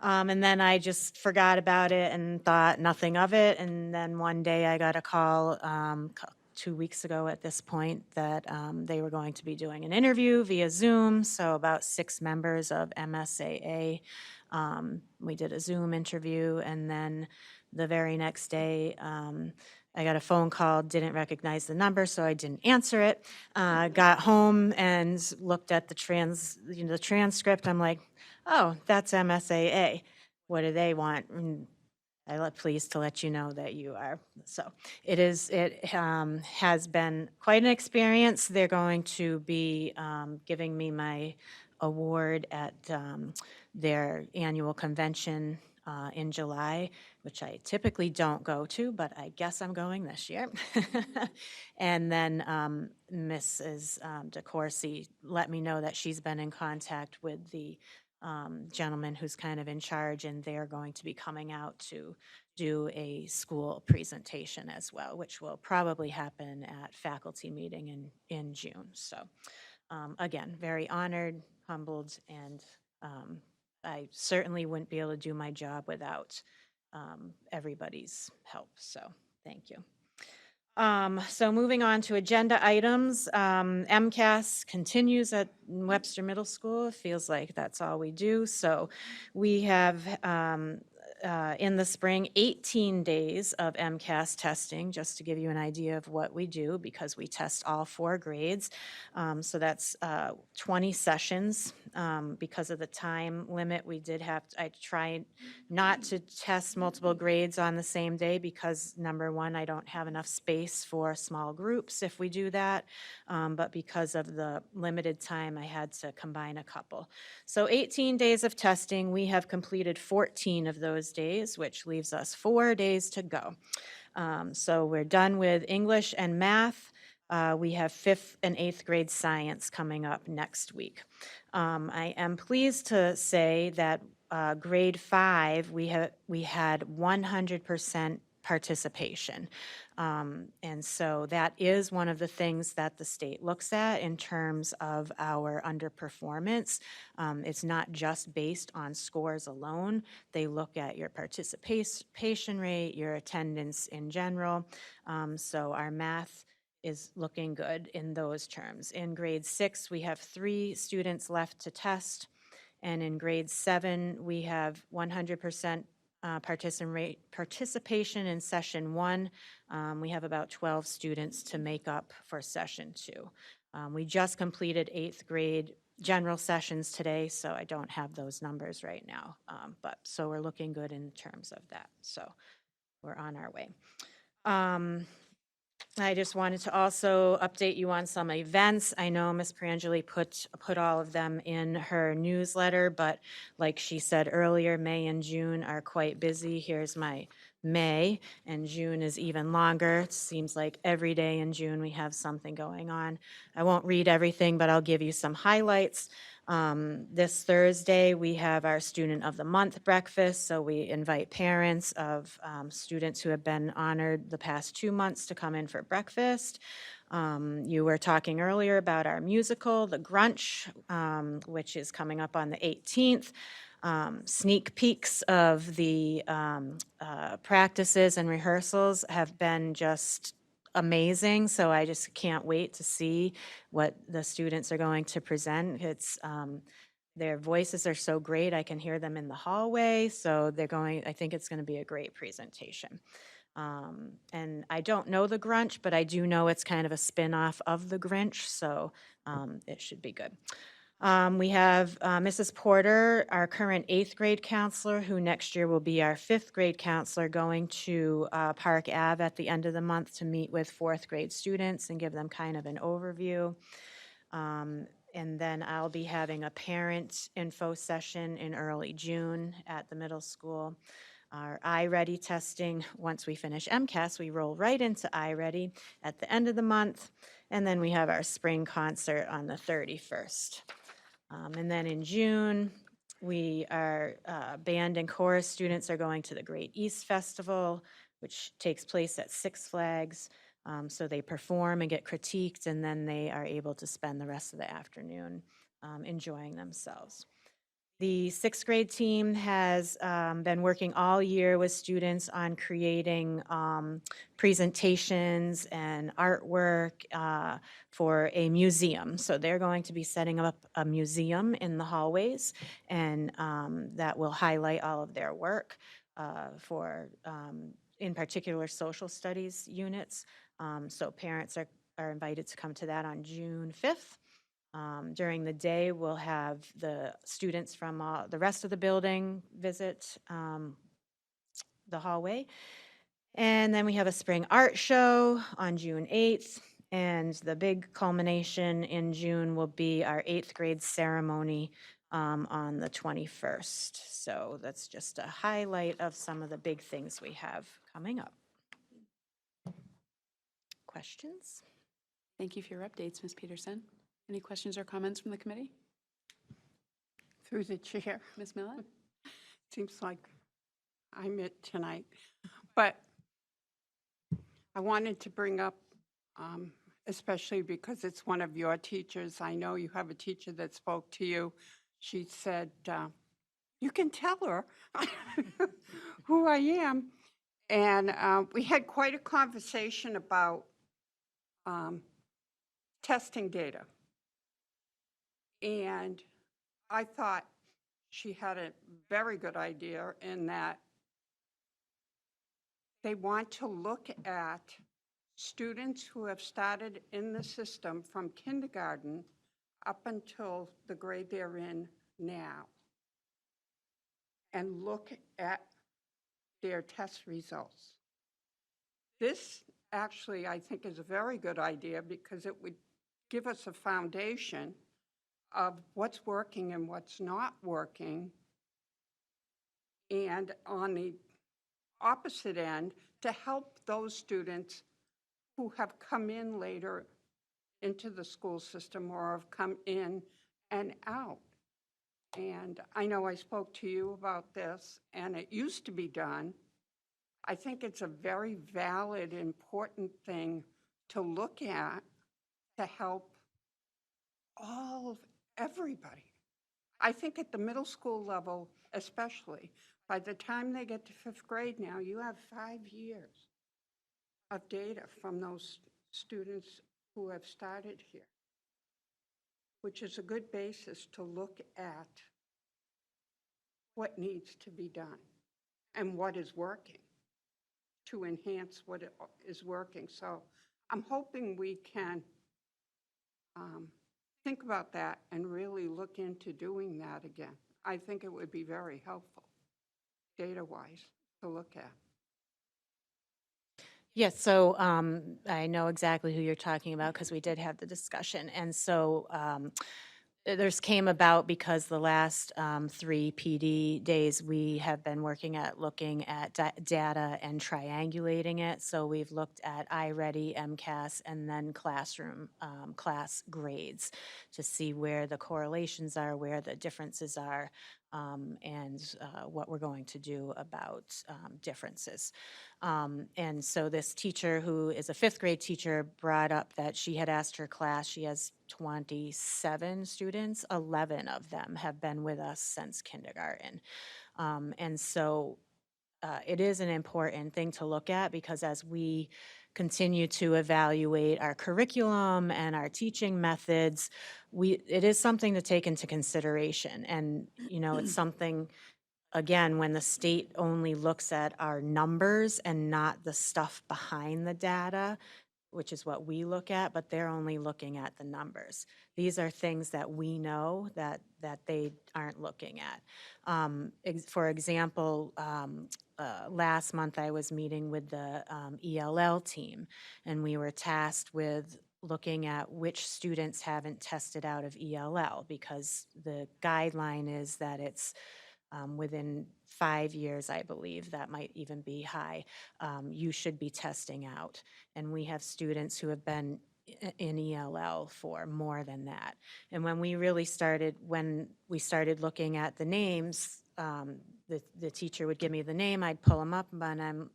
And then I just forgot about it and thought nothing of it. And then one day I got a call 2 weeks ago at this point that they were going to be doing an interview via Zoom. So about 6 members of MSAA. We did a Zoom interview, and then the very next day, I got a phone call, didn't recognize the number, so I didn't answer it. Got home and looked at the transcript. I'm like, oh, that's MSAA. What do they want? And pleased to let you know that you are. So it has been quite an experience. They're going to be giving me my award at their annual convention in July, which I typically don't go to, but I guess I'm going this year. And then Mrs. DeCourcy let me know that she's been in contact with the gentleman who's kind of in charge, and they're going to be coming out to do a school presentation as well, which will probably happen at faculty meeting in June. So again, very honored, humbled, and I certainly wouldn't be able to do my job without everybody's help. So thank you. So moving on to agenda items, MCAS continues at Webster Middle School. It feels like that's all we do. So we have in the spring 18 days of MCAS testing, just to give you an idea of what we do, because we test all 4 grades. So that's 20 sessions. Because of the time limit, I tried not to test multiple grades on the same day because, number one, I don't have enough space for small groups if we do that. But because of the limited time, I had to combine a couple. So 18 days of testing, we have completed 14 of those days, which leaves us 4 days to go. So we're done with English and math. We have 5th and 8th grade science coming up next week. I am pleased to say that grade 5, we had 100% participation. And so that is one of the things that the state looks at in terms of our underperformance. It's not just based on scores alone. They look at your participation rate, your attendance in general. So our math is looking good in those terms. In grade 6, we have 3 students left to test. And in grade 7, we have 100% participation in session 1. We have about 12 students to make up for session 2. We just completed 8th grade general sessions today, so I don't have those numbers right now. But so we're looking good in terms of that. So we're on our way. I just wanted to also update you on some events. I know Ms. Perangeli put all of them in her newsletter, but like she said earlier, May and June are quite busy. Here's my May, and June is even longer. It seems like every day in June we have something going on. I won't read everything, but I'll give you some highlights. This Thursday, we have our Student of the Month breakfast, so we invite parents of students who have been honored the past 2 months to come in for breakfast. You were talking earlier about our musical, The Grunch, which is coming up on the 18th. Sneak peeks of the practices and rehearsals have been just amazing, so I just can't wait to see what the students are going to present. It's their voices are so great, I can hear them in the hallway, so I think it's going to be a great presentation. And I don't know The Grunch, but I do know it's kind of a spin-off of The Grinch, so it should be good. We have Mrs. Porter, our current 8th grade counselor, who next year will be our 5th grade counselor, going to Park Ave at the end of the month to meet with 4th grade students and give them kind of an overview. And then I'll be having a parent info session in early June at the middle school. Our iReady testing, once we finish MCAS, we roll right into iReady at the end of the month. And then we have our spring concert on the 31st. And then in June, band and chorus students are going to the Great East Festival, which takes place at Six Flags. So they perform and get critiqued, and then they are able to spend the rest of the afternoon enjoying themselves. The 6th grade team has been working all year with students on creating presentations and artwork for a museum. So they're going to be setting up a museum in the hallways, and that will highlight all of their work for, in particular, social studies units. So parents are invited to come to that on June 5th. During the day, we'll have the students from the rest of the building visit the hallway. And then we have a spring art show on June 8th. And the big culmination in June will be our 8th grade ceremony on the 21st. So that's just a highlight of some of the big things we have coming up. Questions? Thank you for your updates, Ms. Peterson. Any questions or comments from the committee? Through the chair. Ms. Millet? Seems like I'm it tonight. But I wanted to bring up, especially because it's one of your teachers, I know you have a teacher that spoke to you. She said, you can tell her who I am. And we had quite a conversation about testing data. And I thought she had a very good idea in that they want to look at students who have started in the system from kindergarten up until the grade they're in now and look at their test results. This actually, I think, is a very good idea because it would give us a foundation of what's working and what's not working. And on the opposite end, to help those students who have come in later into the school system or have come in and out. And I know I spoke to you about this, and it used to be done. I think it's a very valid, important thing to look at to help everybody. I think at the middle school level, especially, by the time they get to 5th grade now, you have 5 years of data from those students who have started here, which is a good basis to look at what needs to be done and what is working to enhance what is working. So I'm hoping we can think about that and really look into doing that again. I think it would be very helpful, data-wise, to look at. Yes, so I know exactly who you're talking about because we did have the discussion. And so this came about because the last 3 PD days, we have been working at looking at data and triangulating it. So we've looked at iReady, MCAS, and then classroom class grades to see where the correlations are, where the differences are, and what we're going to do about differences. And so this teacher, who is a 5th grade teacher, brought up that she had asked her class, she has 27 students, 11 of them have been with us since kindergarten. And so it is an important thing to look at because as we continue to evaluate our curriculum and our teaching methods, it is something to take into consideration. And, you know, it's something, again, when the state only looks at our numbers and not the stuff behind the data, which is what we look at, but they're only looking at the numbers. These are things that we know that they aren't looking at. For example, last month I was meeting with the ELL team, and we were tasked with looking at which students haven't tested out of ELL because the guideline is that it's within 5 years, I believe, that might even be high, you should be testing out. And we have students who have been in ELL for more than that. And when we started looking at the names, the teacher would give me the name, I'd pull them up, and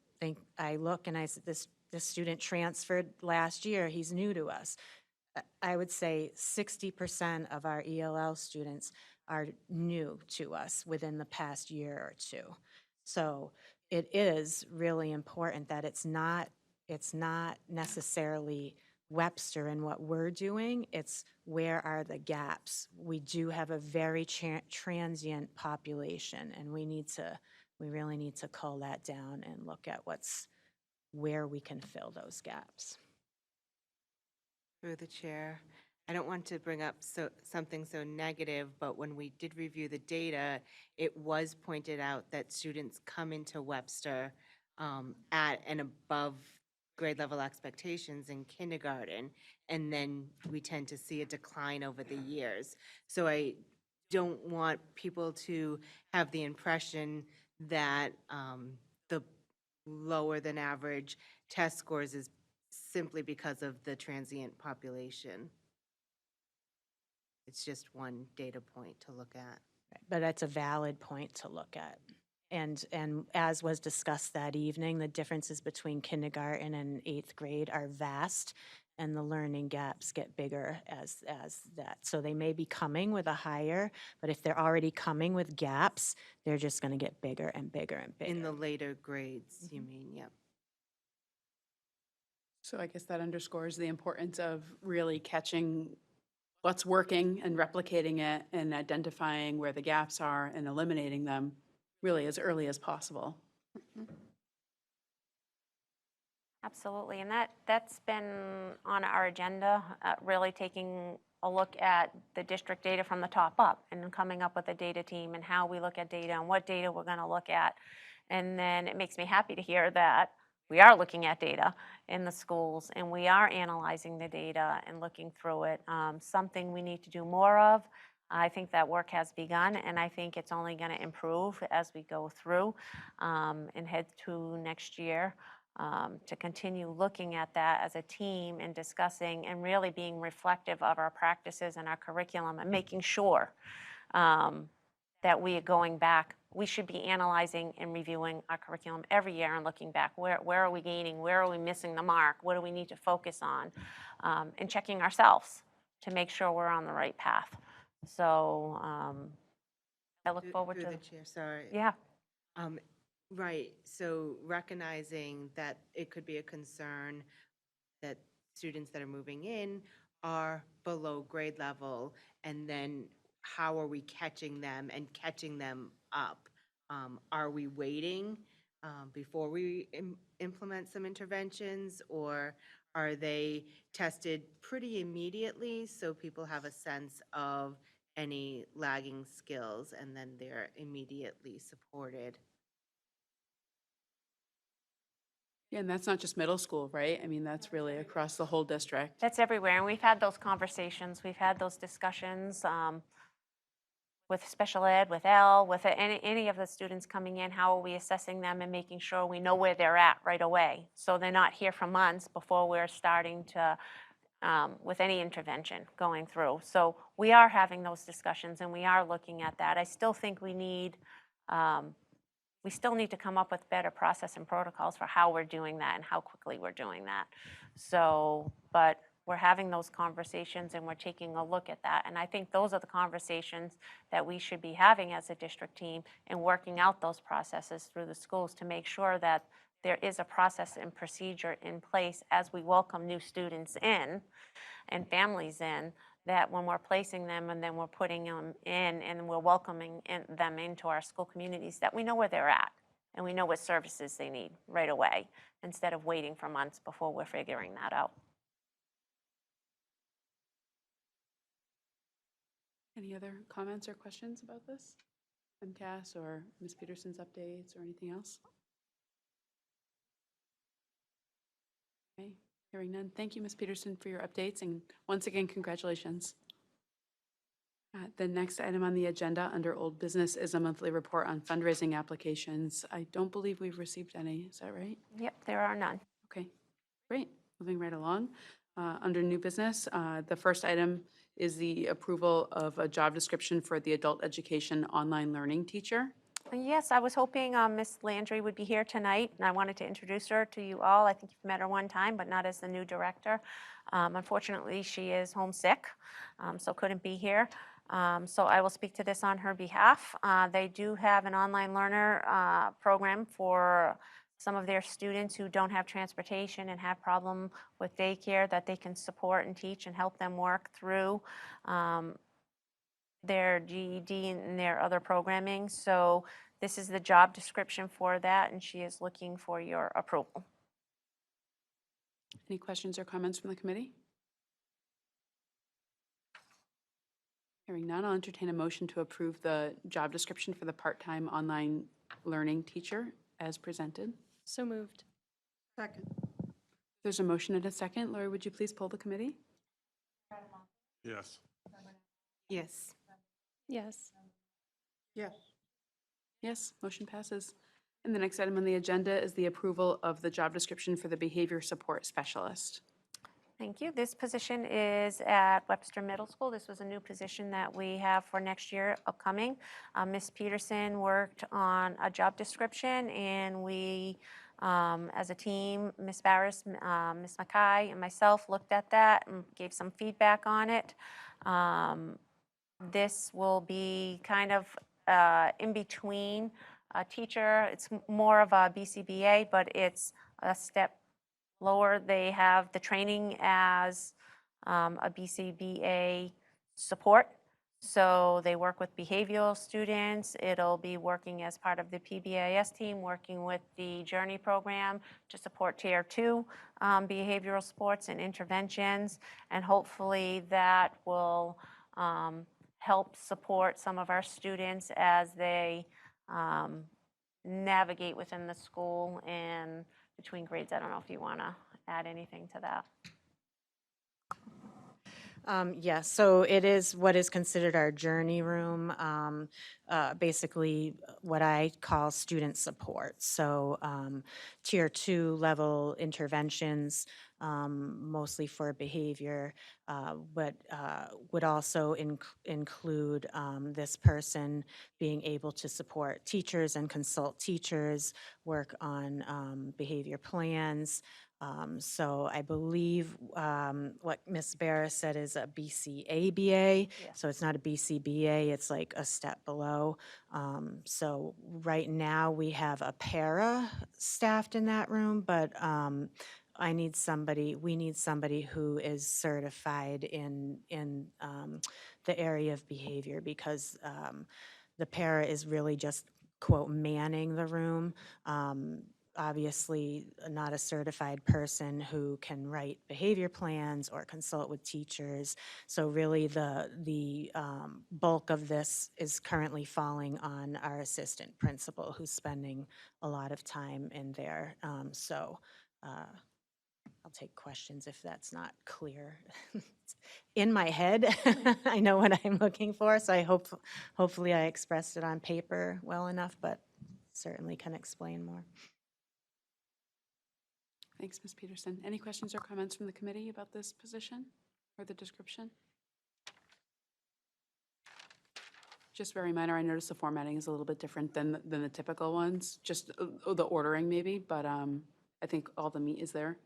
I look and I said, this student transferred last year, he's new to us. I would say 60% of our ELL students are new to us within the past year or two. So it is really important that it's not necessarily Webster and what we're doing, it's where are the gaps. We do have a very transient population, and we really need to cull that down and look at where we can fill those gaps. Through the chair, I don't want to bring up something so negative, but when we did review the data, it was pointed out that students come into Webster at and above grade level expectations in kindergarten, and then we tend to see a decline over the years. So I don't want people to have the impression that the lower than average test scores is simply because of the transient population. It's just one data point to look at. But that's a valid point to look at. And as was discussed that evening, the differences between kindergarten and 8th grade are vast, and the learning gaps get bigger as that. So they may be coming with a higher, but if they're already coming with gaps, they're just going to get bigger and bigger and bigger. In the later grades, you mean, yep. So I guess that underscores the importance of really catching what's working and replicating it and identifying where the gaps are and eliminating them really as early as possible. Absolutely, and that's been on our agenda, really taking a look at the district data from the top up and coming up with a data team and how we look at data and what data we're going to look at. And then it makes me happy to hear that we are looking at data in the schools and we are analyzing the data and looking through it. Something we need to do more of. I think that work has begun, and I think it's only going to improve as we go through and head to next year. To continue looking at that as a team and discussing and really being reflective of our practices and our curriculum and making sure that we are going back. We should be analyzing and reviewing our curriculum every year and looking back. Where are we gaining? Where are we missing the mark? What do we need to focus on? And checking ourselves to make sure we're on the right path. So I look forward to Through the chair, sorry. Yeah. Right, so recognizing that it could be a concern that students that are moving in are below grade level, and then how are we catching them and catching them up? Are we waiting before we implement some interventions, or are they tested pretty immediately so people have a sense of any lagging skills and then they're immediately supported? Yeah, and that's not just middle school, right? I mean, that's really across the whole district. That's everywhere, and we've had those conversations, we've had those discussions with special ed, with L, with any of the students coming in. How are we assessing them and making sure we know where they're at right away? So they're not here for months before we're starting to, with any intervention going through. So we are having those discussions and we are looking at that. I still think we still need to come up with better process and protocols for how we're doing that and how quickly we're doing that. So, but we're having those conversations and we're taking a look at that. And I think those are the conversations that we should be having as a district team and working out those processes through the schools to make sure that there is a process and procedure in place as we welcome new students in and families in, that when we're placing them and then we're putting them in and we're welcoming them into our school communities, that we know where they're at and we know what services they need right away instead of waiting for months before we're figuring that out. Any other comments or questions about this? MCAS or Ms. Peterson's updates or anything else? Okay, hearing none. Thank you, Ms. Peterson, for your updates, and once again, congratulations. The next item on the agenda under old business is a monthly report on fundraising applications. I don't believe we've received any, is that right? Yep, there are none. Okay, great. Moving right along. Under new business, the first item is the approval of a job description for the adult education online learning teacher. Yes, I was hoping Ms. Landry would be here tonight, and I wanted to introduce her to you all. I think you've met her one time, but not as the new director. Unfortunately, she is homesick, so couldn't be here. So I will speak to this on her behalf. They do have an online learner program for some of their students who don't have transportation and have problem with daycare that they can support and teach and help them work through their GED and their other programming. So this is the job description for that, and she is looking for your approval. Any questions or comments from the committee? Hearing none, I'll entertain a motion to approve the job description for the part-time online learning teacher as presented. So moved. Second. There's a motion and a second. Lori, would you please poll the committee? Yes. Yes. Yes. Yes. Yes, motion passes. And the next item on the agenda is the approval of the job description for the behavior support specialist. Thank you. This position is at Webster Middle School. This was a new position that we have for next year upcoming. Ms. Peterson worked on a job description, and we, as a team, Ms. Barris, Ms. Mackay, and myself looked at that and gave some feedback on it. This will be kind of in between a teacher. It's more of a BCBA, but it's a step lower. They have the training as a BCBA support. So they work with behavioral students. It'll be working as part of the PBIS team, working with the Journey program to support Tier 2 behavioral sports and interventions. And hopefully that will help support some of our students as they navigate within the school and between grades. I don't know if you want to add anything to that. Yes, so it is what is considered our journey room, basically what I call student support. So tier 2 level interventions, mostly for behavior, but would also include this person being able to support teachers and consult teachers, work on behavior plans. So I believe what Ms. Barris said is a BCABA. So it's not a BCBA, it's like a step below. So right now we have a para staffed in that room, but we need somebody who is certified in the area of behavior, because the para is really just, quote, manning the room. Obviously not a certified person who can write behavior plans or consult with teachers. So really the bulk of this is currently falling on our assistant principal, who's spending a lot of time in there. So I'll take questions if that's not clear. In my head, I know what I'm looking for, so hopefully I expressed it on paper well enough, but certainly can explain more. Thanks, Ms. Peterson. Any questions or comments from the committee about this position or the description? Just very minor. I noticed the formatting is a little bit different than the typical ones, just the ordering maybe, but I think all the meat is there.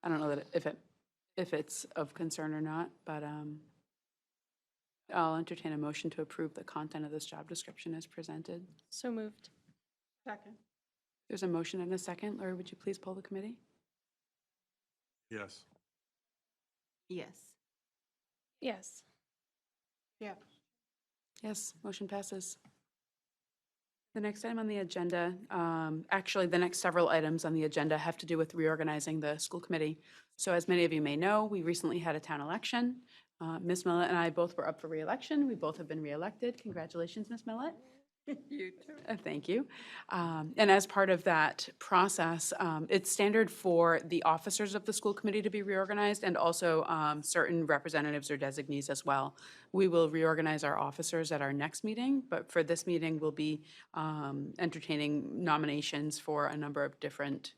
I don't know that if it's of concern or not, but I'll entertain a motion to approve the content of this job description as presented. So moved. Second. There's a motion and a second. Lori, would you please poll the committee? Yes. Yes. Yes. Yes. Yes, motion passes. The next item on the agenda, actually, the next several items on the agenda have to do with reorganizing the school committee. So as many of you may know, we recently had a town election. Ms. Millett and I both were up for re-election. We both have been re-elected. Congratulations, Ms. Millett. You too. Thank you. And as part of that process, it's standard for the officers of the school committee to be reorganized, and also certain representatives or designees as well. We will reorganize our officers at our next meeting, but for this meeting, we'll be entertaining nominations for a number of different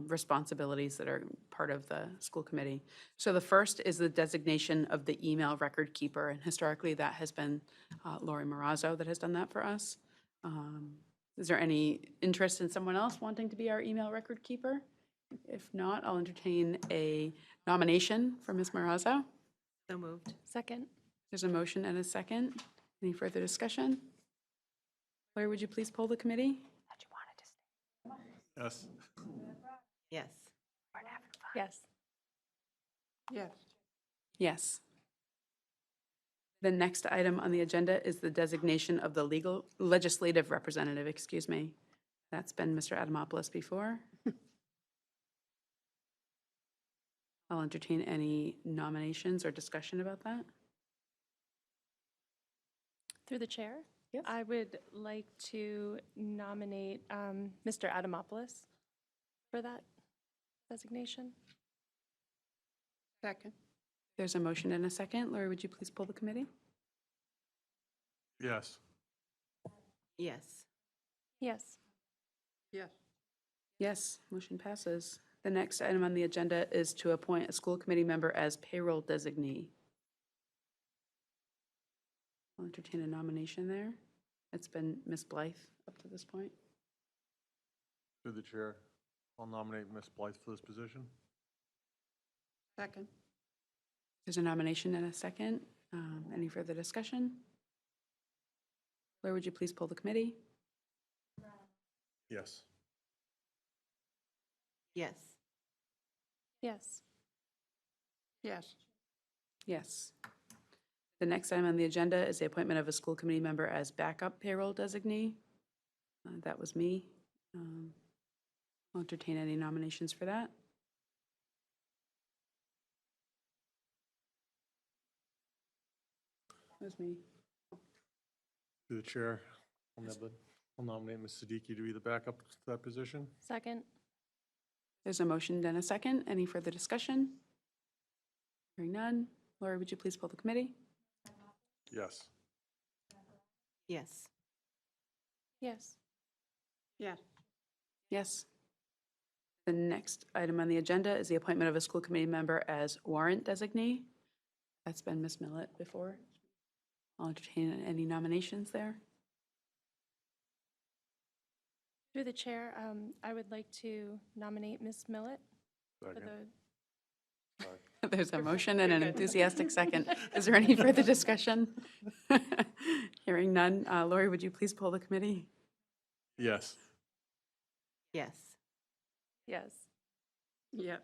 responsibilities that are part of the school committee. So the first is the designation of the email record keeper, and historically that has been Lori Marazzo that has done that for us. Is there any interest in someone else wanting to be our email record keeper? If not, I'll entertain a nomination for Ms. Marazzo. So moved. Second. There's a motion and a second. Any further discussion? Lori, would you please poll the committee? Yes. Yes. Yes. Yes. Yes. The next item on the agenda is the designation of the legislative representative, excuse me. That's been Mr. Adamopoulos before. I'll entertain any nominations or discussion about that. Through the chair? Yes. I would like to nominate Mr. Adamopoulos for that designation. Second. There's a motion and a second. Lori, would you please pull the committee? Yes. Yes. Yes. Yes. Yes, motion passes. The next item on the agenda is to appoint a school committee member as payroll designee. I'll entertain a nomination there. It's been Ms. Blythe up to this point. Through the chair, I'll nominate Ms. Blythe for this position. Second. There's a nomination and a second. Any further discussion? Lori, would you please pull the committee? Yes. Yes. Yes. Yes. Yes. The next item on the agenda is the appointment of a school committee member as backup payroll designee. That was me. I'll entertain any nominations for that. That was me. Through the chair, I'll nominate Ms. Siddiqui to be the backup to that position. Second? There's a motion and a second. Any further discussion? Hearing none. Lori, would you please pull the committee? Yes. Yes. Yes. Yes. Yes. The next item on the agenda is the appointment of a school committee member as warrant designee. That's been Ms. Millett before. I'll entertain any nominations there. Through the chair, I would like to nominate Ms. Millett for Second. the, Sorry. There's a You're fine. motion and an You're good. enthusiastic second. Is there any further discussion? Hearing none. Lori, would you please pull the committee? Yes. Yes. yes. Yes.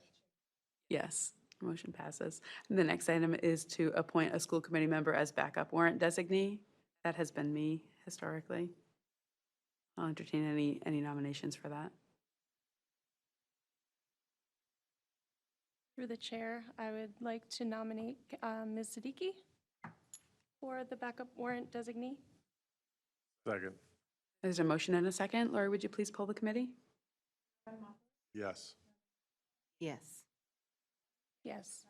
Yes, motion passes. And the next item is to appoint a school committee member as backup warrant designee. That has been me historically. I'll entertain any nominations for that. Through the chair, I would like to nominate Ms. Siddiqui for the backup warrant designee. Second. There's a motion and a second. Lori, would you please pull the committee? Yes. Yes. Yes.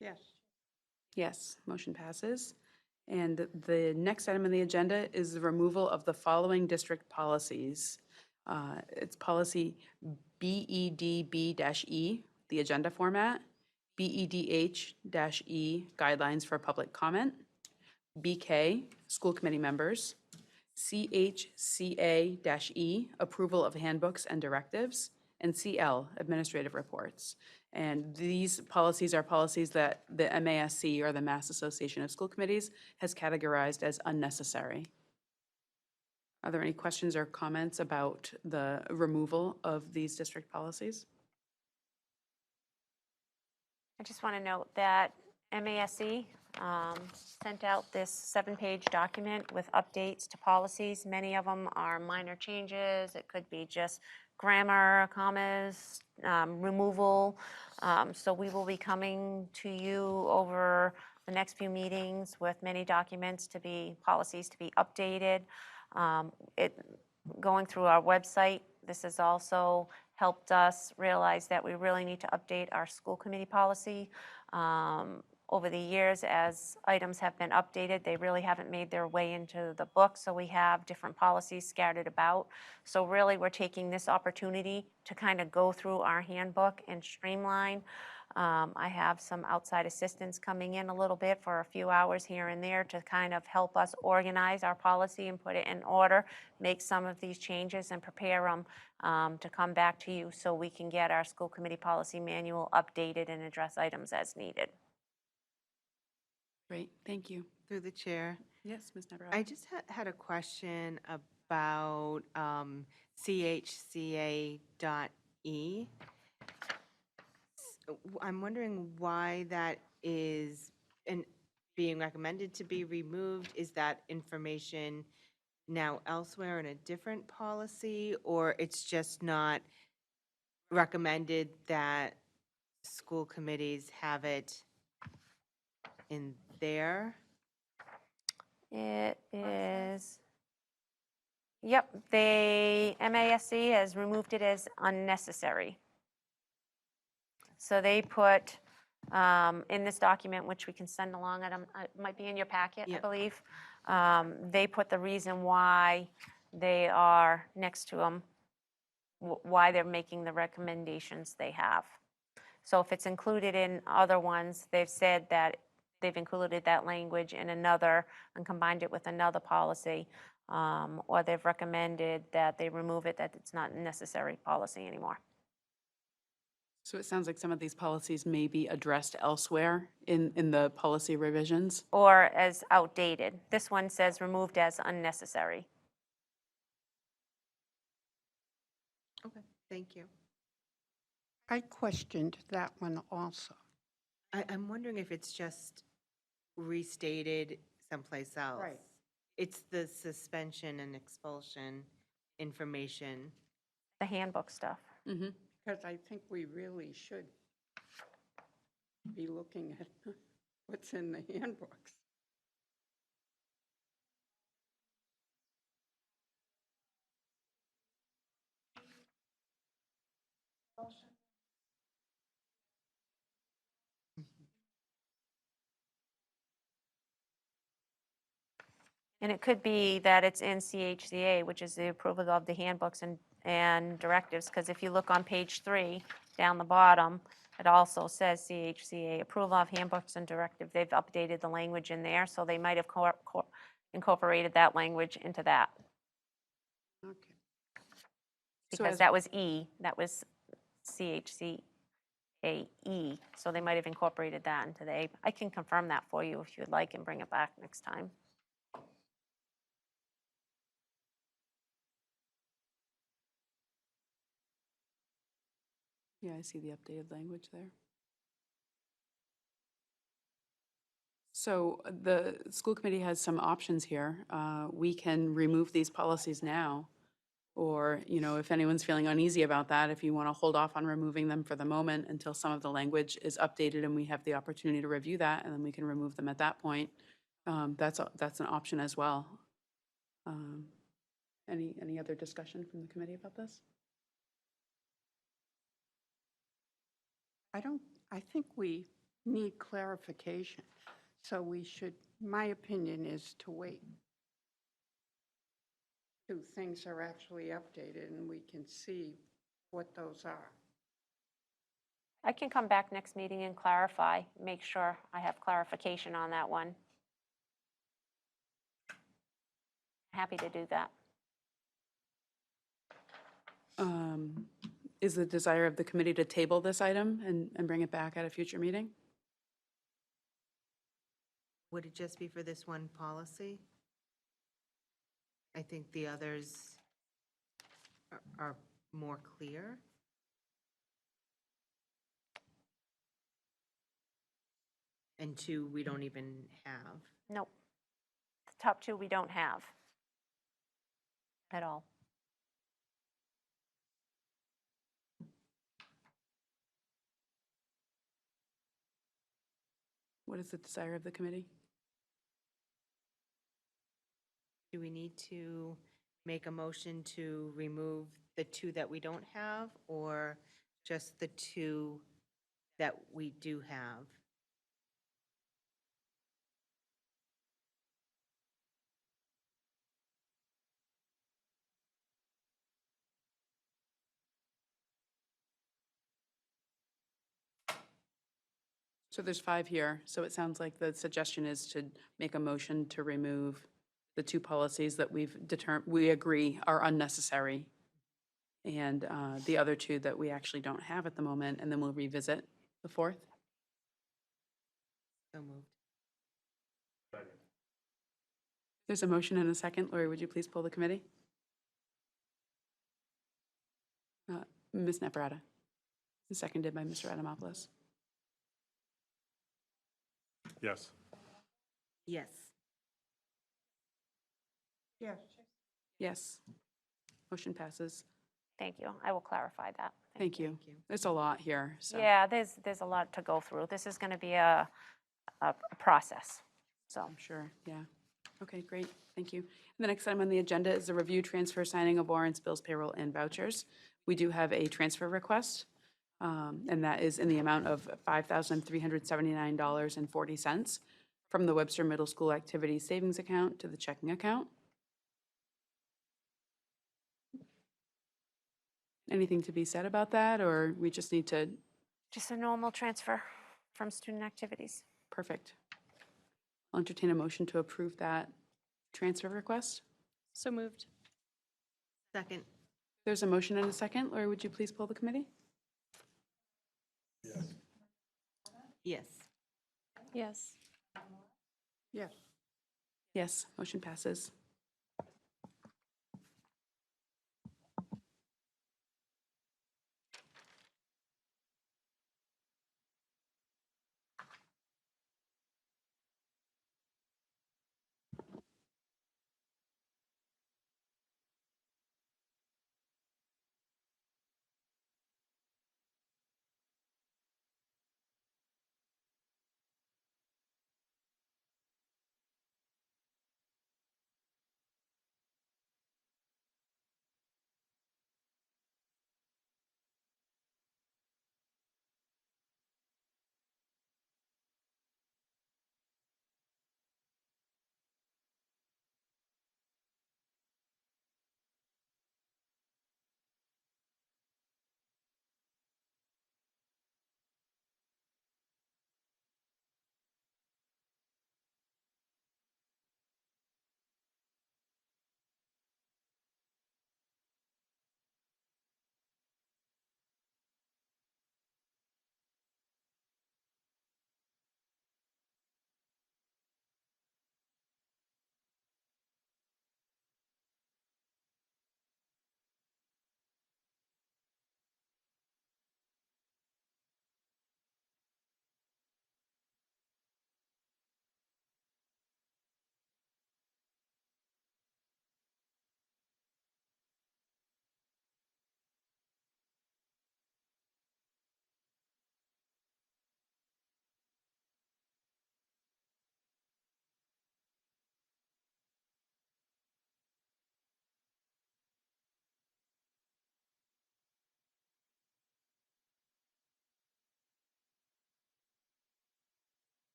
Yes. Yes, motion passes. And the next item on the agenda is the removal of the following district policies. It's policy BEDB-E, the agenda format, BEDH-E, guidelines for public comment, BK, school committee members, CHCA-E, approval of handbooks and directives, and CL, administrative reports. And these policies are policies that the MASC, or the Mass Association of School Committees, has categorized as unnecessary. Are there any questions or comments about the removal of these district policies? I just want to note that MASC sent out this 7-page document with updates to policies. Many of them are minor changes. It could be just grammar, commas, removal. So we will be coming to you over the next few meetings with many documents to be, policies to be updated. Going through our website, this has also helped us realize that we really need to update our school committee policy. Over the years, as items have been updated, they really haven't made their way into the book, so we have different policies scattered about. So really, we're taking this opportunity to kind of go through our handbook and streamline. I have some outside assistants coming in a little bit for a few hours here and there to kind of help us organize our policy and put it in order, make some of these changes and prepare them to come back to you so we can get our school committee policy manual updated and address items as needed. Great, thank you. Through the chair, Yes, Ms. Navarro. I just had a question about CHCA.E. I'm wondering why that is being recommended to be removed. Is that information now elsewhere in a different policy, or it's just not recommended that school committees have it in there? It is, yep, MASC has removed it as unnecessary. So they put, in this document, which we can send along, it might be in your packet, I Yep. believe. They put the reason why they are next to them, why they're making the recommendations they have. So if it's included in other ones, they've said that they've included that language in another and combined it with another policy, or they've recommended that they remove it, that it's not a necessary policy anymore. So it sounds like some of these policies may be addressed elsewhere in the policy revisions. Or as outdated. This one says removed as unnecessary. Okay, thank you. I questioned that one also. I'm wondering if it's just restated someplace else. Right. It's the suspension and expulsion information. The handbook stuff. Mhm. Because I think we really should be looking at what's in the handbooks. And it could be that it's in CHCA, which is the approval of the handbooks and directives, because if you look on page 3, down the bottom, it also says CHCA, approval of handbooks and directive. They've updated the language in there, so they might have incorporated that language into that. Okay. So Because as- that was E, that was CHCAE, so they might have incorporated that into the A. I can confirm that for you if you'd like and bring it back next time. Yeah, I see the updated language there. So the school committee has some options here. We can remove these policies now, or, if anyone's feeling uneasy about that, if you want to hold off on removing them for the moment until some of the language is updated and we have the opportunity to review that, and then we can remove them at that point. That's an option as well. Any other discussion from the committee about this? I think we need clarification. So we should, my opinion is to wait till things are actually updated and we can see what those are. I can come back next meeting and clarify, make sure I have clarification on that one. Happy to do that. Is the desire of the committee to table this item and bring it back at a future meeting? Would it just be for this one policy? I think the others are more clear. And 2, we don't even have. Nope. The top 2 we don't have at all. What is the desire of the committee? Do we need to make a motion to remove the 2 that we don't have, or just the 2 that we do have? So there's 5 here, so it sounds like the suggestion is to make a motion to remove the 2 policies that we agree are unnecessary, and the other 2 that we actually don't have at the moment, and then we'll revisit the 4th. So moved. There's a motion and a second. Lori, would you please pull the committee? Ms. Naprata, seconded by Mr. Adamopoulos. Yes. Yes. Yes. Yes. Motion passes. Thank you. I will clarify that. Thank you. Thank you. There's a lot here, so. Yeah, there's a lot to go through. This is going to be a process, so. I'm sure, yeah. Okay, great, thank you. The next item on the agenda is the review, transfer, signing of warrants, bills, payroll, and vouchers. We do have a transfer request, and that is in the amount of $5,379.40 from the Webster Middle School Activities Savings Account to the checking account. Anything to be said about that, or we just need to, Just a normal transfer from student activities. perfect. I'll entertain a motion to approve that transfer request. So moved. Second. There's a motion and a second. Lori, would you please pull the committee? Yes. Yes. Yes. Yes, motion passes.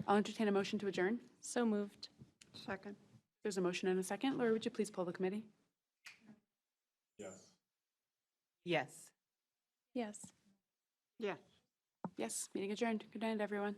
I'll entertain a motion to adjourn. So moved. Second. There's a motion and a second. Laura, would you please poll the committee? Yes. Yes. Yes. Yes. Yes, meeting adjourned. Good night, everyone.